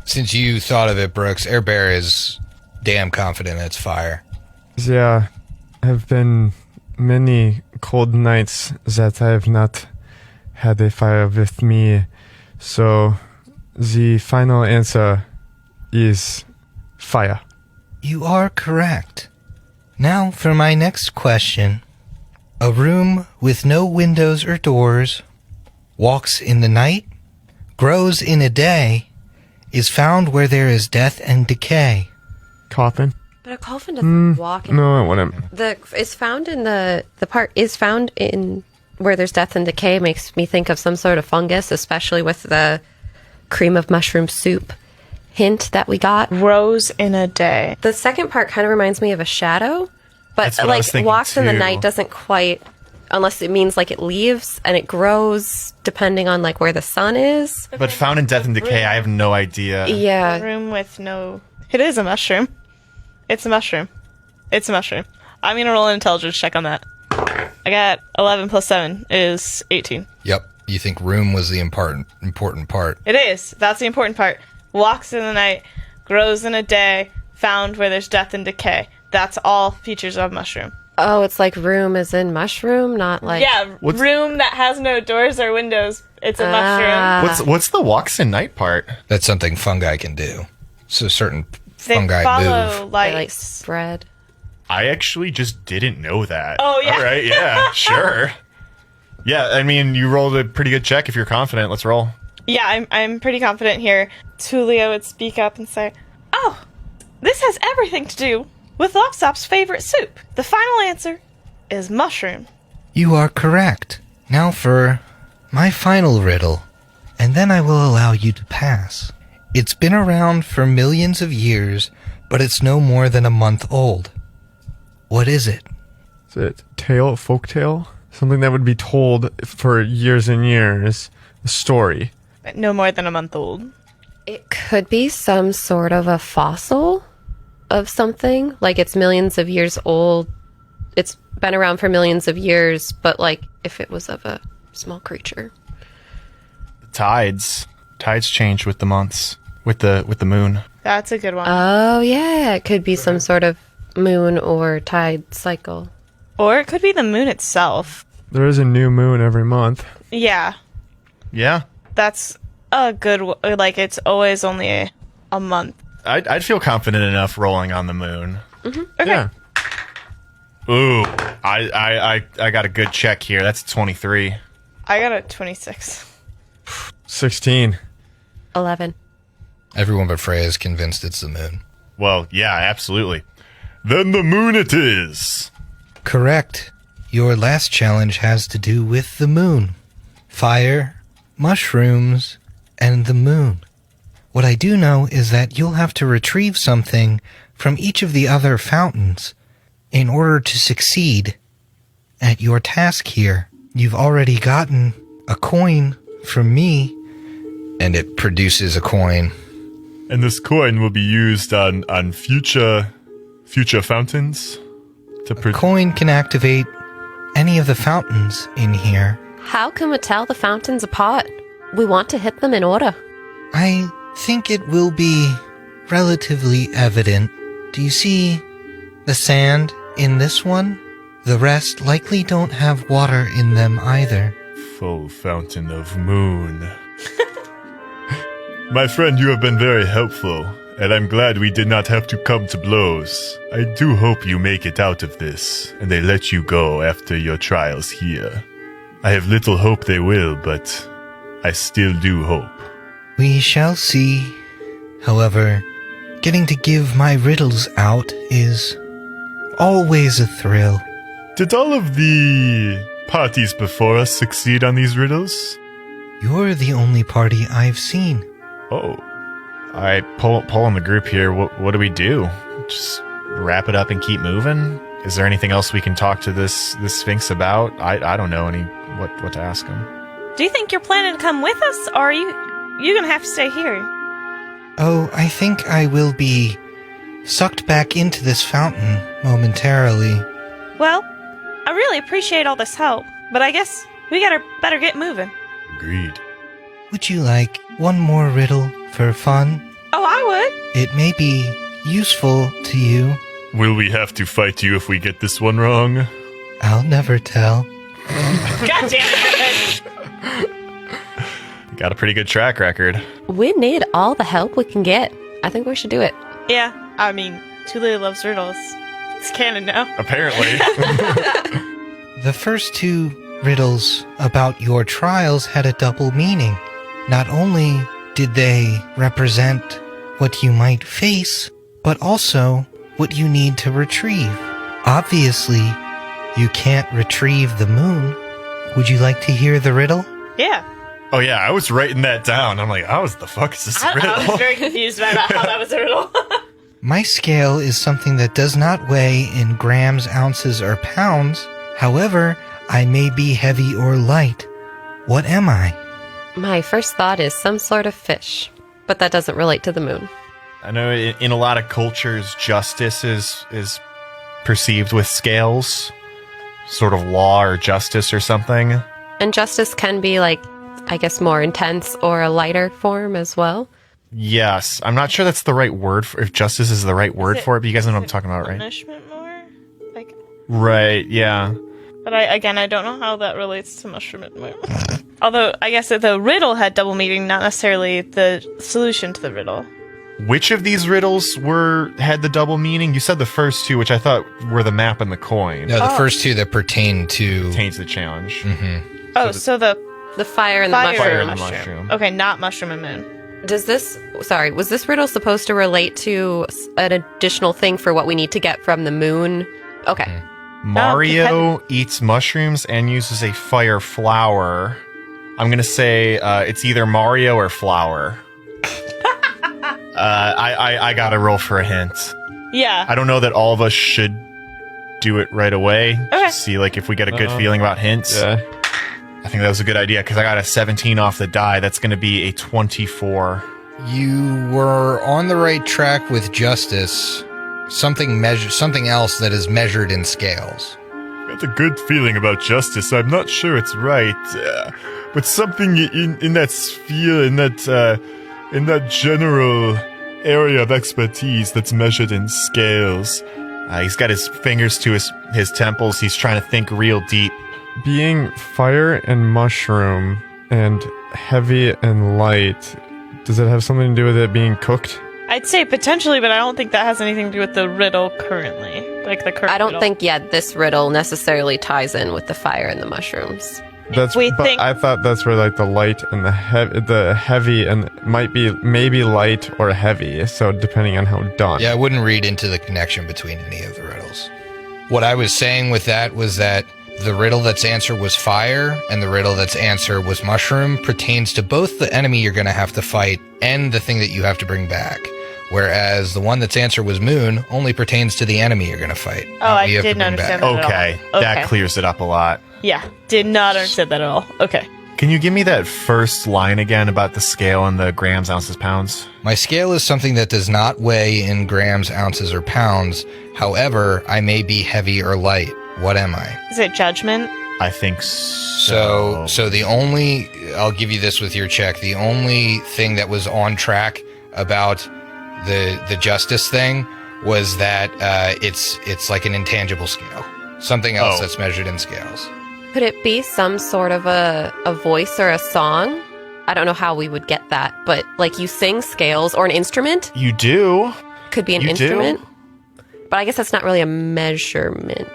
since you thought of it, Brooks, Air Bear is damn confident it's fire. There have been many cold nights that I have not had a fire with me, so the final answer is fire. You are correct. Now for my next question. A room with no windows or doors, walks in the night, grows in a day, is found where there is death and decay. Coffin? But a coffin doesn't walk in. No, it wouldn't. It's found in the part is found in where there's death and decay. Makes me think of some sort of fungus, especially with the cream of mushroom soup hint that we got. Rose in a day. The second part kind of reminds me of a shadow, but That's what I was thinking, walks in the too. night doesn't quite, unless it means like it leaves and it grows depending on like where the sun is. But found in death and decay, I have no idea. Yeah. Room with no... It is a mushroom. It's a mushroom. It's a mushroom. I'm going to roll an intelligence check on that. I got 11 plus 7 is 18. Yep, you think room was the important part. It is. That's the important part. Walks in the night, grows in a day, found where there's death and decay. That's all features of mushroom. Oh, it's like room as in mushroom, not like... Yeah, room that has no doors or windows. It's a mushroom. What's the walks in night part? That's something fungi can do. So certain They fungi follow move. They, like light. spread. I actually just didn't know that. Oh, yeah. All right, yeah, sure. Yeah, I mean, you rolled a pretty good check if you're confident. Let's roll. Yeah, I'm pretty confident here. Tulio would speak up and say, "Oh, this has everything to do with Lopsoc's favorite soup. The final answer is mushroom." You are correct. Now for my final riddle, and then I will allow you to pass. It's been around for millions of years, but it's no more than a month old. What is it? Is it folk tale? Something that would be told for years and years. A story. No more than a month old. It could be some sort of a fossil of something. Like it's millions of years old. It's been around for millions of years, but like if it was of a small creature. Tides change with the months, with the moon. That's a good one. Oh, yeah. It could be some sort of moon or tide cycle. Or it could be the moon itself. There is a new moon every month. Yeah, Yeah, that's a good like it's always only a month. I'd feel confident enough rolling on the moon. Okay. Yeah. Ooh, I got a good check here. That's 23. I got a 26. 16. 11. Everyone but Freya is convinced it's the moon. Well, yeah, absolutely. Then the moon it is. Correct. Your last challenge has to do with the moon. Fire, mushrooms, and the moon. What I do know is that you'll have to retrieve something from each of the other fountains in order to succeed at your task here. You've already gotten a coin from me, and it produces a coin. And this coin will be used on future fountains to A coin can activate any of the fountains in here. How can we tell the fountains apart? We want to hit them in order. I think it will be relatively evident. Do you see the sand in this one? The rest likely don't have water in them either. full fountain of moon. My friend, you have been very helpful, and I'm glad we did not have to come to blows. I do hope you make it out of this, and they let you go after your trials here. I have little hope they will, but I still do hope. We shall see. However, getting to give my riddles out is always a thrill. Did all of the parties before us succeed on these riddles? You're the only party I've seen. Oh, All right, pull in the group here. What do we do? Just wrap it up and keep moving? Is there anything else we can talk to this Sphinx about? I don't know what to ask him. Do you think you're planning to come with us, or are you gonna have to stay here? Oh, I think I will be sucked back into this fountain momentarily. Well, I really appreciate all this help, but I guess we better get moving. agreed. Would you like one more riddle for fun? Oh, I would. It may be useful to you. Will we have to fight you if we get this one wrong? I'll never tell. God damn it. Got a pretty good track record. We need all the help we can get. I think we should do it. Yeah, I mean, Tule loves riddles. It's canon now. Apparently. The first two riddles about your trials had a double meaning. Not only did they represent what you might face, but also what you need to retrieve. Obviously, you can't retrieve the moon. Would you like to hear the riddle? Yeah. Oh yeah, I was writing that down. I'm like, what the fuck is this riddle? I was very confused about how that was a riddle. My scale is something that does not weigh in grams, ounces, or pounds. However, I may be heavy or light. What am I? My first thought is some sort of fish, but that doesn't relate to the moon. I know in a lot of cultures, justice is perceived with scales, sort of law or justice or something. And justice can be like, I guess, more intense or a lighter form as well. Yes, I'm not sure that's the right word for if justice is the right word for it, but you guys know what I'm talking about, right? Punishment more? Like, Right, yeah. but I don't know how that relates to mushroom and moon. Although, I guess that the riddle had double meaning, not necessarily the solution to the riddle. Which of these riddles had the double meaning? You said the first two, which I thought were the map and the coin. No, the first two that pertain to... Taints the challenge. Oh, so the The fire and the fire Fire mushroom. and the mushroom. Okay, not mushroom and moon. Was this riddle supposed to relate to an additional thing for what we need to get from the moon? Okay. Mario eats mushrooms and uses a fire flower. I'm gonna say it's either Mario or flower. I gotta roll for a hint. Yeah. I don't know that all of us should do it right away. Okay. Just see like if we get a good feeling about hints. Yeah. I think that was a good idea because I got a 17 off the die. That's gonna be a 24. You were on the right track with justice. Something else that is measured in scales. Got a good feeling about justice. I'm not sure it's right, but something in that sphere, in that general area of expertise that's measured in scales. He's got his fingers to his temples. He's trying to think real deep. Being fire and mushroom and heavy and light, does it have something to do with it being cooked? I'd say potentially, but I don't think that has anything to do with the riddle currently. Like the current I don't riddle. think yet this riddle necessarily ties in with the fire and the mushrooms. But I thought that's where like the light and the heavy and maybe light or heavy. So depending on how done. Yeah, I wouldn't read into the connection between any of the riddles. What I was saying with that was that the riddle that's answer was fire and the riddle that's answer was mushroom pertains to both the enemy you're going to have to fight and the thing that you have to bring back. Whereas the one that's answer was moon only pertains to the enemy you're going to fight. Oh, I didn't understand that at all. Okay, that clears it up a lot. Yeah, did not understand that at all. Okay. Can you give me that first line again about the scale and the grams, ounces, pounds? My scale is something that does not weigh in grams, ounces, or pounds. However, I may be heavy or light. What am I? Is it judgment? I think so. So the only, I'll give you this with your check. The only thing that was on track about the justice thing was that it's like an intangible scale. Something else that's measured in scales. Could it be some sort of a voice or a song? I don't know how we would get that, but like you sing scales or an instrument? You do. Could be an You do. instrument. But I guess that's not really a measurement.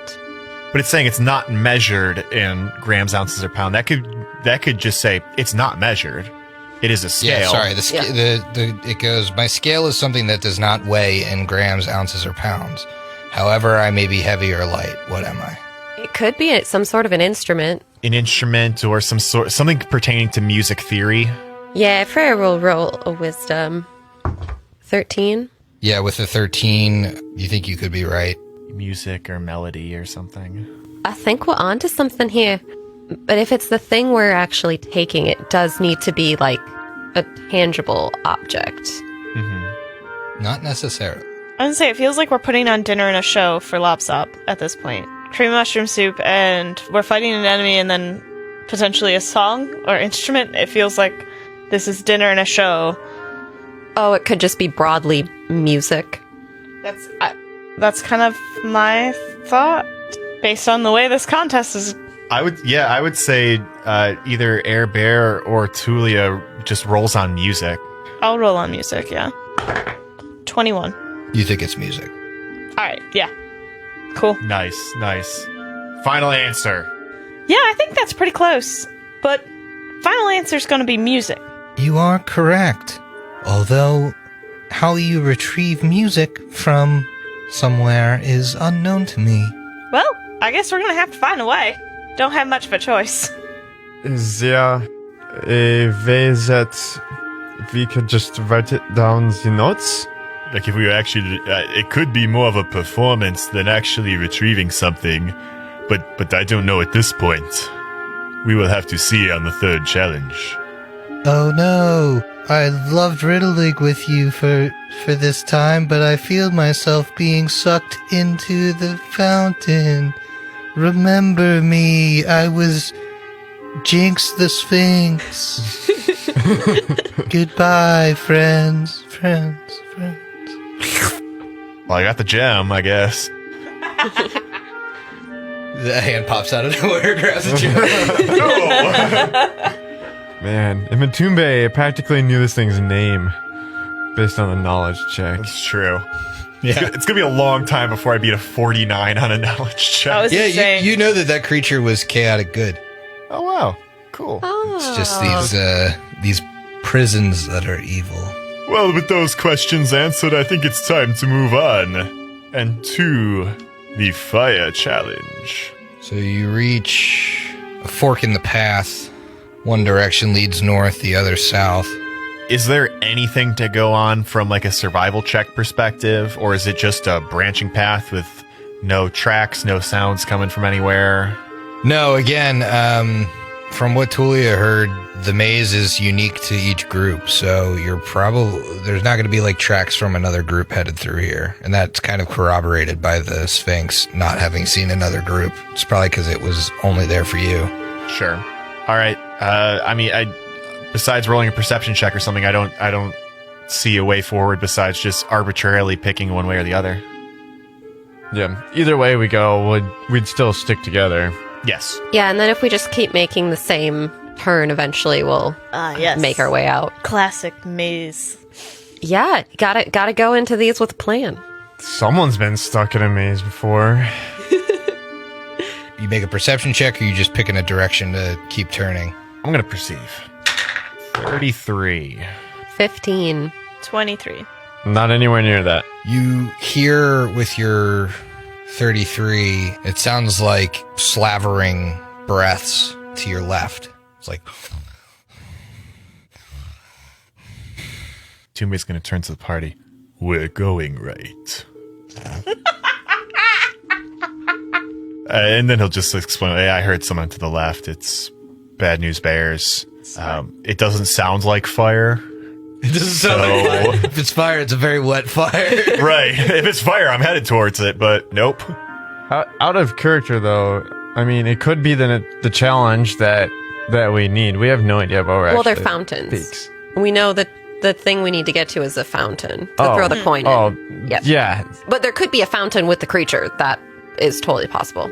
But it's saying it's not measured in grams, ounces, or pound. That could that could just say it's not measured. It is a scale. Yeah, sorry. It goes, my scale is something that does not weigh in grams, ounces, or pounds. However, I may be heavy or light. What am I? It could be some sort of an instrument. An instrument or something pertaining to music theory. Yeah, Freya will roll a wisdom. 13. Yeah, with the 13, you think you could be right. Music or melody or something. I think we're onto something here. But if it's the thing we're actually taking, it does need to be like a tangible object. Not necessarily. I was gonna say, it feels like we're putting on dinner and a show for Lopsoc at this point. Cream mushroom soup, and we're fighting an enemy, and then potentially a song or instrument. It feels like this is dinner and a show. Oh, it could just be broadly music. That's kind of my thought, based on the way this contest is. I would say either Air Bear or Tulia just rolls on music. I'll roll on music, yeah. 21. You think it's music. Alright, yeah. Cool. Nice. Final answer. Yeah, I think that's pretty close. But final answer's gonna be music. You are correct. Although, how you retrieve music from somewhere is unknown to me. Well, I guess we're gonna have to find a way. Don't have much of a choice. Is there a way that we could just write it down the notes? Like if we were actually, it could be more of a performance than actually retrieving something, but I don't know at this point. We will have to see on the third challenge. Oh no, I loved riddling with you for this time, but I feel myself being sucked into the fountain. Remember me, I was Jinx the Sphinx. Goodbye, friends. Well, I got the gem, I guess. The hand pops out of nowhere, grabs a gem. Man, and Matumbe practically knew this thing's name based on a knowledge check. That's true. Yeah. It's gonna be a long time before I beat a 49 on a knowledge check. I was Yeah, you know that creature was chaotic good. Oh wow, cool. It's just these prisons that are evil. Well, with those questions answered, I think it's time to move on. And to the fire challenge. So you reach a fork in the path. One direction leads north, the other south. Is there anything to go on from like a survival check perspective, or is it just a branching path with no tracks, no sounds coming from anywhere? No, again, from what Tulia heard, the maze is unique to each group, so there's not going to be like tracks from another group headed through here, and that's kind of corroborated by the Sphinx not having seen another group. It's probably because it was only there for you. Sure. All right. Besides rolling a perception check or something, I don't see a way forward besides just arbitrarily picking one way or the other. Yeah, either way we go, we'd still stick together. Yes. Yeah, and then if we just keep making the same turn, eventually we'll Yes. make our way out. Classic maze. Yeah, gotta go into these with a plan. Someone's been stuck in a maze before. You make a perception check, or you just picking a direction to keep turning? I'm going to perceive. 33. 15. 23. Not anywhere near that. You hear with your 33, it sounds like slavering breaths to your left. It's like... Toomey's going to turn to the party. We're going right. And then he'll just explain, hey, I heard someone to the left. It's Bad News Bears. It doesn't sound like fire. It doesn't sound like fire. If it's fire, it's a very wet fire. Right. If it's fire, I'm headed towards it, but nope. Out of character, though, I mean, it could be the challenge that we need. We have no idea about. Well, they're fountains. Peaks. We know that the thing we need to get to is a fountain to throw the coin in. Oh, Yep. yeah. But there could be a fountain with the creature. That is totally possible.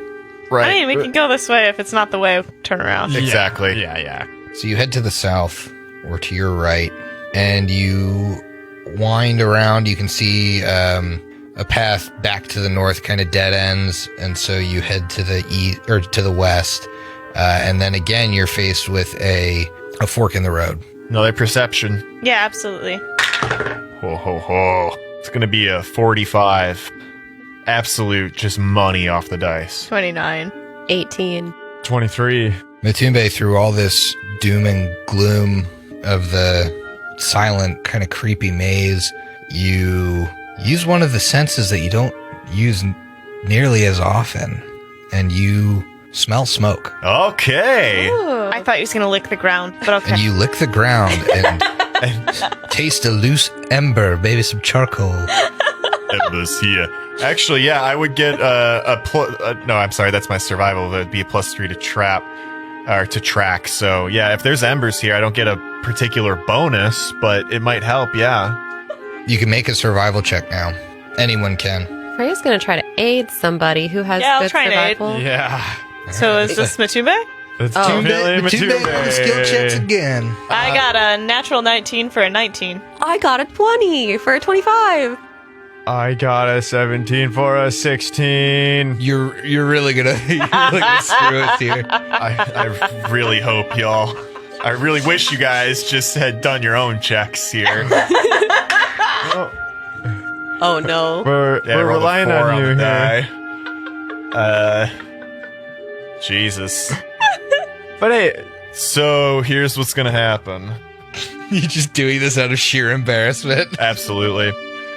Right. I mean, we can go this way if it's not the way. Turn around. Exactly. Yeah. So you head to the south, or to your right, and you wind around. You can see a path back to the north, kind of dead ends, and so you head to the east or to the west. And then again, you're faced with a fork in the road. Another perception. Yeah, absolutely. Ho, ho, ho. It's going to be a 45. Absolute just money off the dice. 29. 18. 23. Matumbe, through all this doom and gloom of the silent, kind of creepy maze, you use one of the senses that you don't use nearly as often, and you smell smoke. Okay. I thought he was going to lick the ground, but okay. And you lick the ground and taste a loose ember, maybe some charcoal. Embers here. Actually, yeah, I would get no, I'm sorry, that's my survival. That'd be a +3 to trap, or to track. So, yeah, if there's embers here, I don't get a particular bonus, but it might help, yeah. You can make a survival check now. Anyone can. Freya's going to try to aid somebody who has Yeah, I'll good try and aid. survival. Yeah. So is this Matumbe? It's Oh. definitely Matumbe Matumbe. on the skill checks again. I got a natural 19 for a 19. I got a 20 for a 25. I got a 17 for a 16. You're really gonna screw us here. I really hope y'all. I really wish you guys just had done your own checks here. Oh, no. We're Yeah, roll a relying 4 on you the here. die. Jesus. But hey, So here's what's gonna happen. You're just doing this out of sheer embarrassment. Absolutely.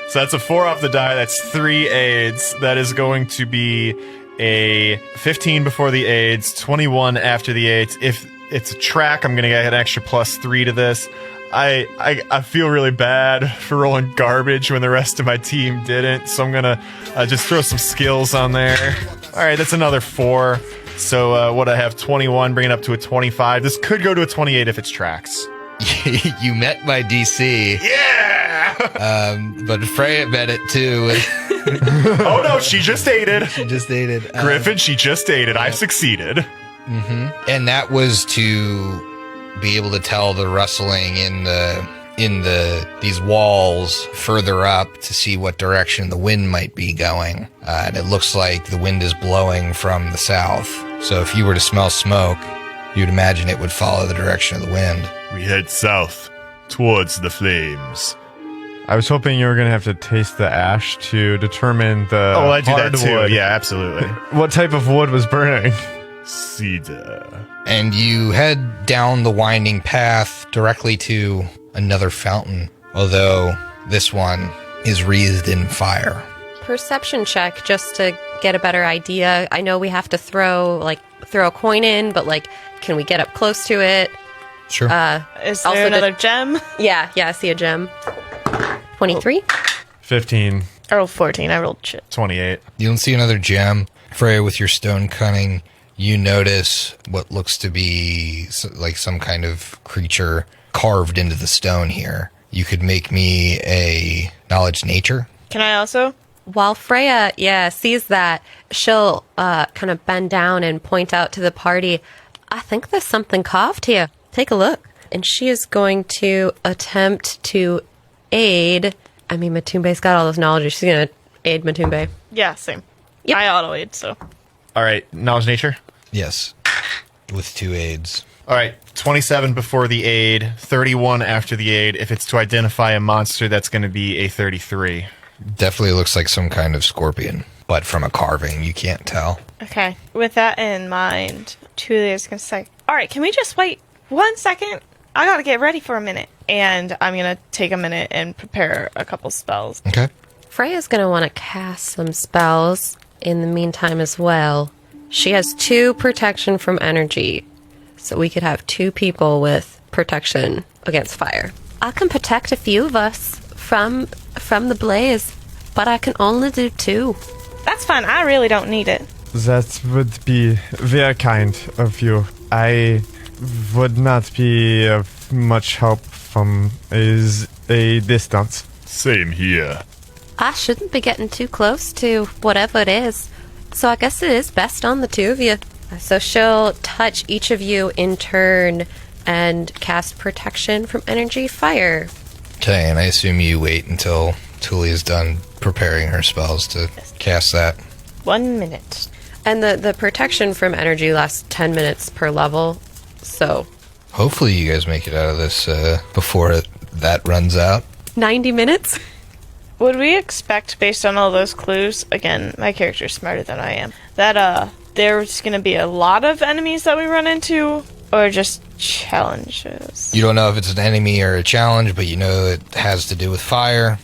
So that's a 4 off the die. That's 3 aids. That is going to be a 15 before the aids, 21 after the aids. If it's a track, I'm going to get an extra +3 to this. I feel really bad for rolling garbage when the rest of my team didn't, so I'm going to just throw some skills on there. All right, that's another 4. So what I have, 21, bring it up to a 25. This could go to a 28 if it's tracks. You met my DC. Yeah! But Freya met it too. Oh no, she just aided. She just aided. Griffin, she just aided. I've succeeded. And that was to be able to tell the rustling in these walls further up to see what direction the wind might be going. And it looks like the wind is blowing from the south. So if you were to smell smoke, you'd imagine it would follow the direction of the wind. We head south towards the flames. I was hoping you were going to have to taste the ash to determine the Oh, I do that too. hardwood. Yeah, absolutely. What type of wood was burning? Cedar. And you head down the winding path directly to another fountain, although this one is wreathed in fire. Perception check just to get a better idea. I know we have to throw a coin in, but can we get up close to it? Sure. Is Also there the- another gem? Yeah, I see a gem. 23. 15. I rolled 14. I rolled shit. 28. You don't see another gem. Freya, with your stone cunning, you notice what looks to be like some kind of creature carved into the stone here. You could make me a knowledge nature. Can I also? While Freya, sees that, she'll kind of bend down and point out to the party, I think there's something carved here. Take a look. And she is going to attempt to aid. I mean, Matumbe's got all this knowledge. She's going to aid Matumbe. Yeah, same. Yep. I auto-aid, so. All right, knowledge nature. Yes. With 2 aids. All right, 27 before the aid, 31 after the aid. If it's to identify a monster, that's going to be a 33. Definitely looks like some kind of scorpion, but from a carving, you can't tell. Okay. With that in mind, Tulia is going to say, all right, can we just wait 1 second? I got to get ready for a minute. And I'm going to take a minute and prepare a couple spells. Okay. Freya's going to want to cast some spells in the meantime as well. She has 2 protection from energy, so we could have 2 people with protection against fire. I can protect a few of us from the blaze, but I can only do 2. That's fine. I really don't need it. That would be very kind of you. I would not be of much help from a distance. Same here. I shouldn't be getting too close to whatever it is, so I guess it is best on the 2 of you. So she'll touch each of you in turn and cast protection from energy fire. Okay, and I assume you wait until Tulia's done preparing her spells to cast that. 1 minute. And the protection from energy lasts 10 minutes per level. So Hopefully you guys make it out of this before that runs out. 90 minutes? Would we expect, based on all those clues, again, my character's smarter than I am, that there's going to be a lot of enemies that we run into, or just challenges? You don't know if it's an enemy or a challenge, but you know it has to do with fire,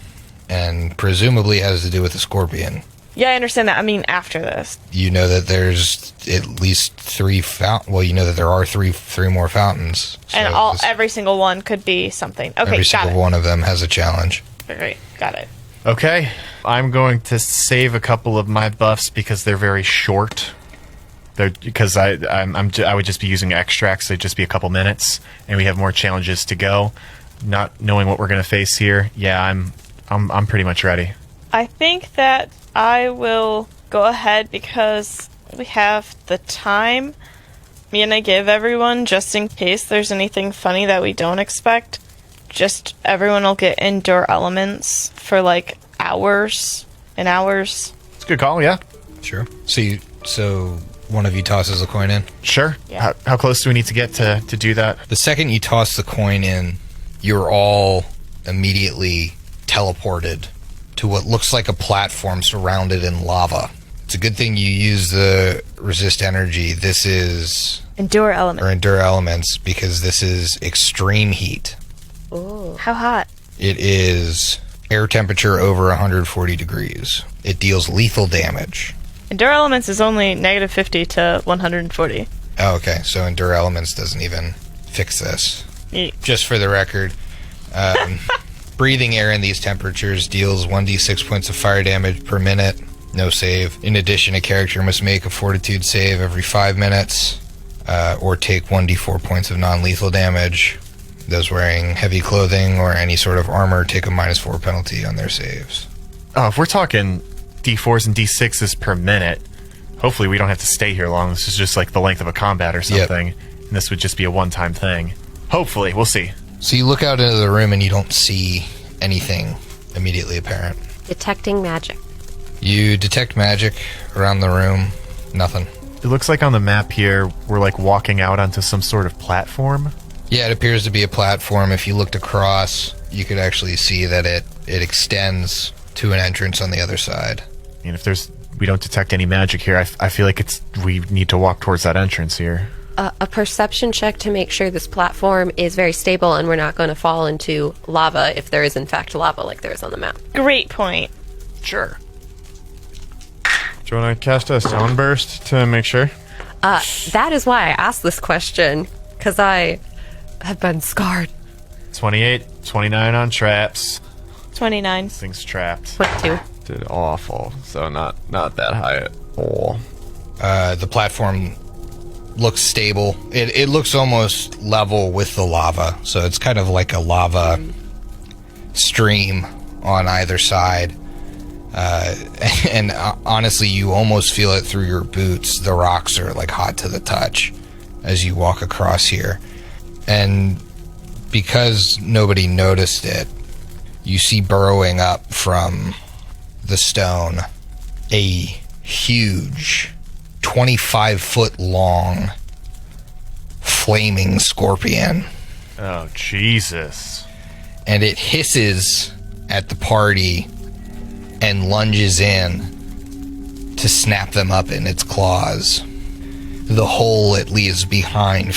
and presumably has to do with the scorpion. Yeah, I understand that. I mean, after this. You know that there's at least 3 Well, you know that there are three more fountains. So And every single one could be something. Okay, every got single it. one of them has a challenge. Great, got it. Okay. I'm going to save a couple of my buffs because they're very short. Because I would just be using extracts. They'd just be a couple minutes, and we have more challenges to go. Not knowing what we're going to face here, yeah, I'm pretty much ready. I think that I will go ahead because we have the time. I'm gonna give everyone, just in case there's anything funny that we don't expect, just everyone will get endure elements for like hours and hours. It's a good call, yeah. Sure. So one of you tosses a coin in. Sure. Yeah. How close do we need to get to do that? The second you toss the coin in, you're all immediately teleported to what looks like a platform surrounded in lava. It's a good thing you use the resist energy. This is... Endure element. Or endure elements, because this is extreme heat. Ooh. How hot? It is air temperature over 140 degrees. It deals lethal damage. Endure elements is only negative 50 to 140. Oh, okay. So endure elements doesn't even fix this. Yeet. Just for the record, breathing air in these temperatures deals 1d6 points of fire damage per minute. No save. In addition, a character must make a fortitude save every 5 minutes, or take 1d4 points of non-lethal damage. Those wearing heavy clothing or any sort of armor take a -4 penalty on their saves. Oh, if we're talking D4s and D6s per minute, hopefully we don't have to stay here long. This is just like the length of a combat or something. Yep. And this would just be a one-time thing. Hopefully, we'll see. So you look out into the room and you don't see anything immediately apparent. Detecting magic. You detect magic around the room. Nothing. It looks like on the map here, we're like walking out onto some sort of platform. Yeah, it appears to be a platform. If you looked across, you could actually see that it extends to an entrance on the other side. And if we don't detect any magic here, I feel like we need to walk towards that entrance here. A perception check to make sure this platform is very stable and we're not going to fall into lava if there is in fact lava like there is on the map. Great point. Sure. Do you want to cast a Stoneburst to make sure? That is why I asked this question, because I have been scarred. 28, 29 on traps. 29. Thing's trapped. 22. Did awful. So not that high at all. The platform looks stable. It looks almost level with the lava, so it's kind of like a lava stream on either side. And honestly, you almost feel it through your boots. The rocks are like hot to the touch as you walk across here. And because nobody noticed it, you see burrowing up from the stone a huge 25-foot long flaming scorpion. Oh, Jesus. And it hisses at the party and lunges in to snap them up in its claws. The hole it leaves behind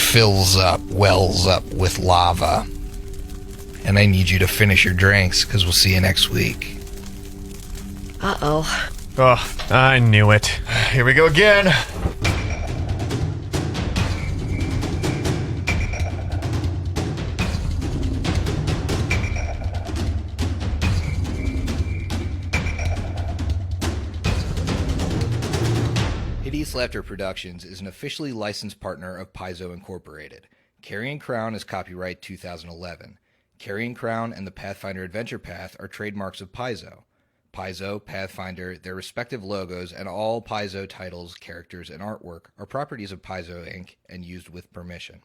wells up with lava. And I need you to finish your drinks, because we'll see you next week. Uh-oh. Oh, I knew it. Here we go again. Hideous Laughter Productions is an officially licensed partner of Paizo Incorporated. Carrion Crown is copyright 2011. Carrion Crown and the Pathfinder Adventure Path are trademarks of Paizo. Paizo, Pathfinder, their respective logos, and all Paizo titles, characters, and artwork are properties of Paizo Inc. and used with permission.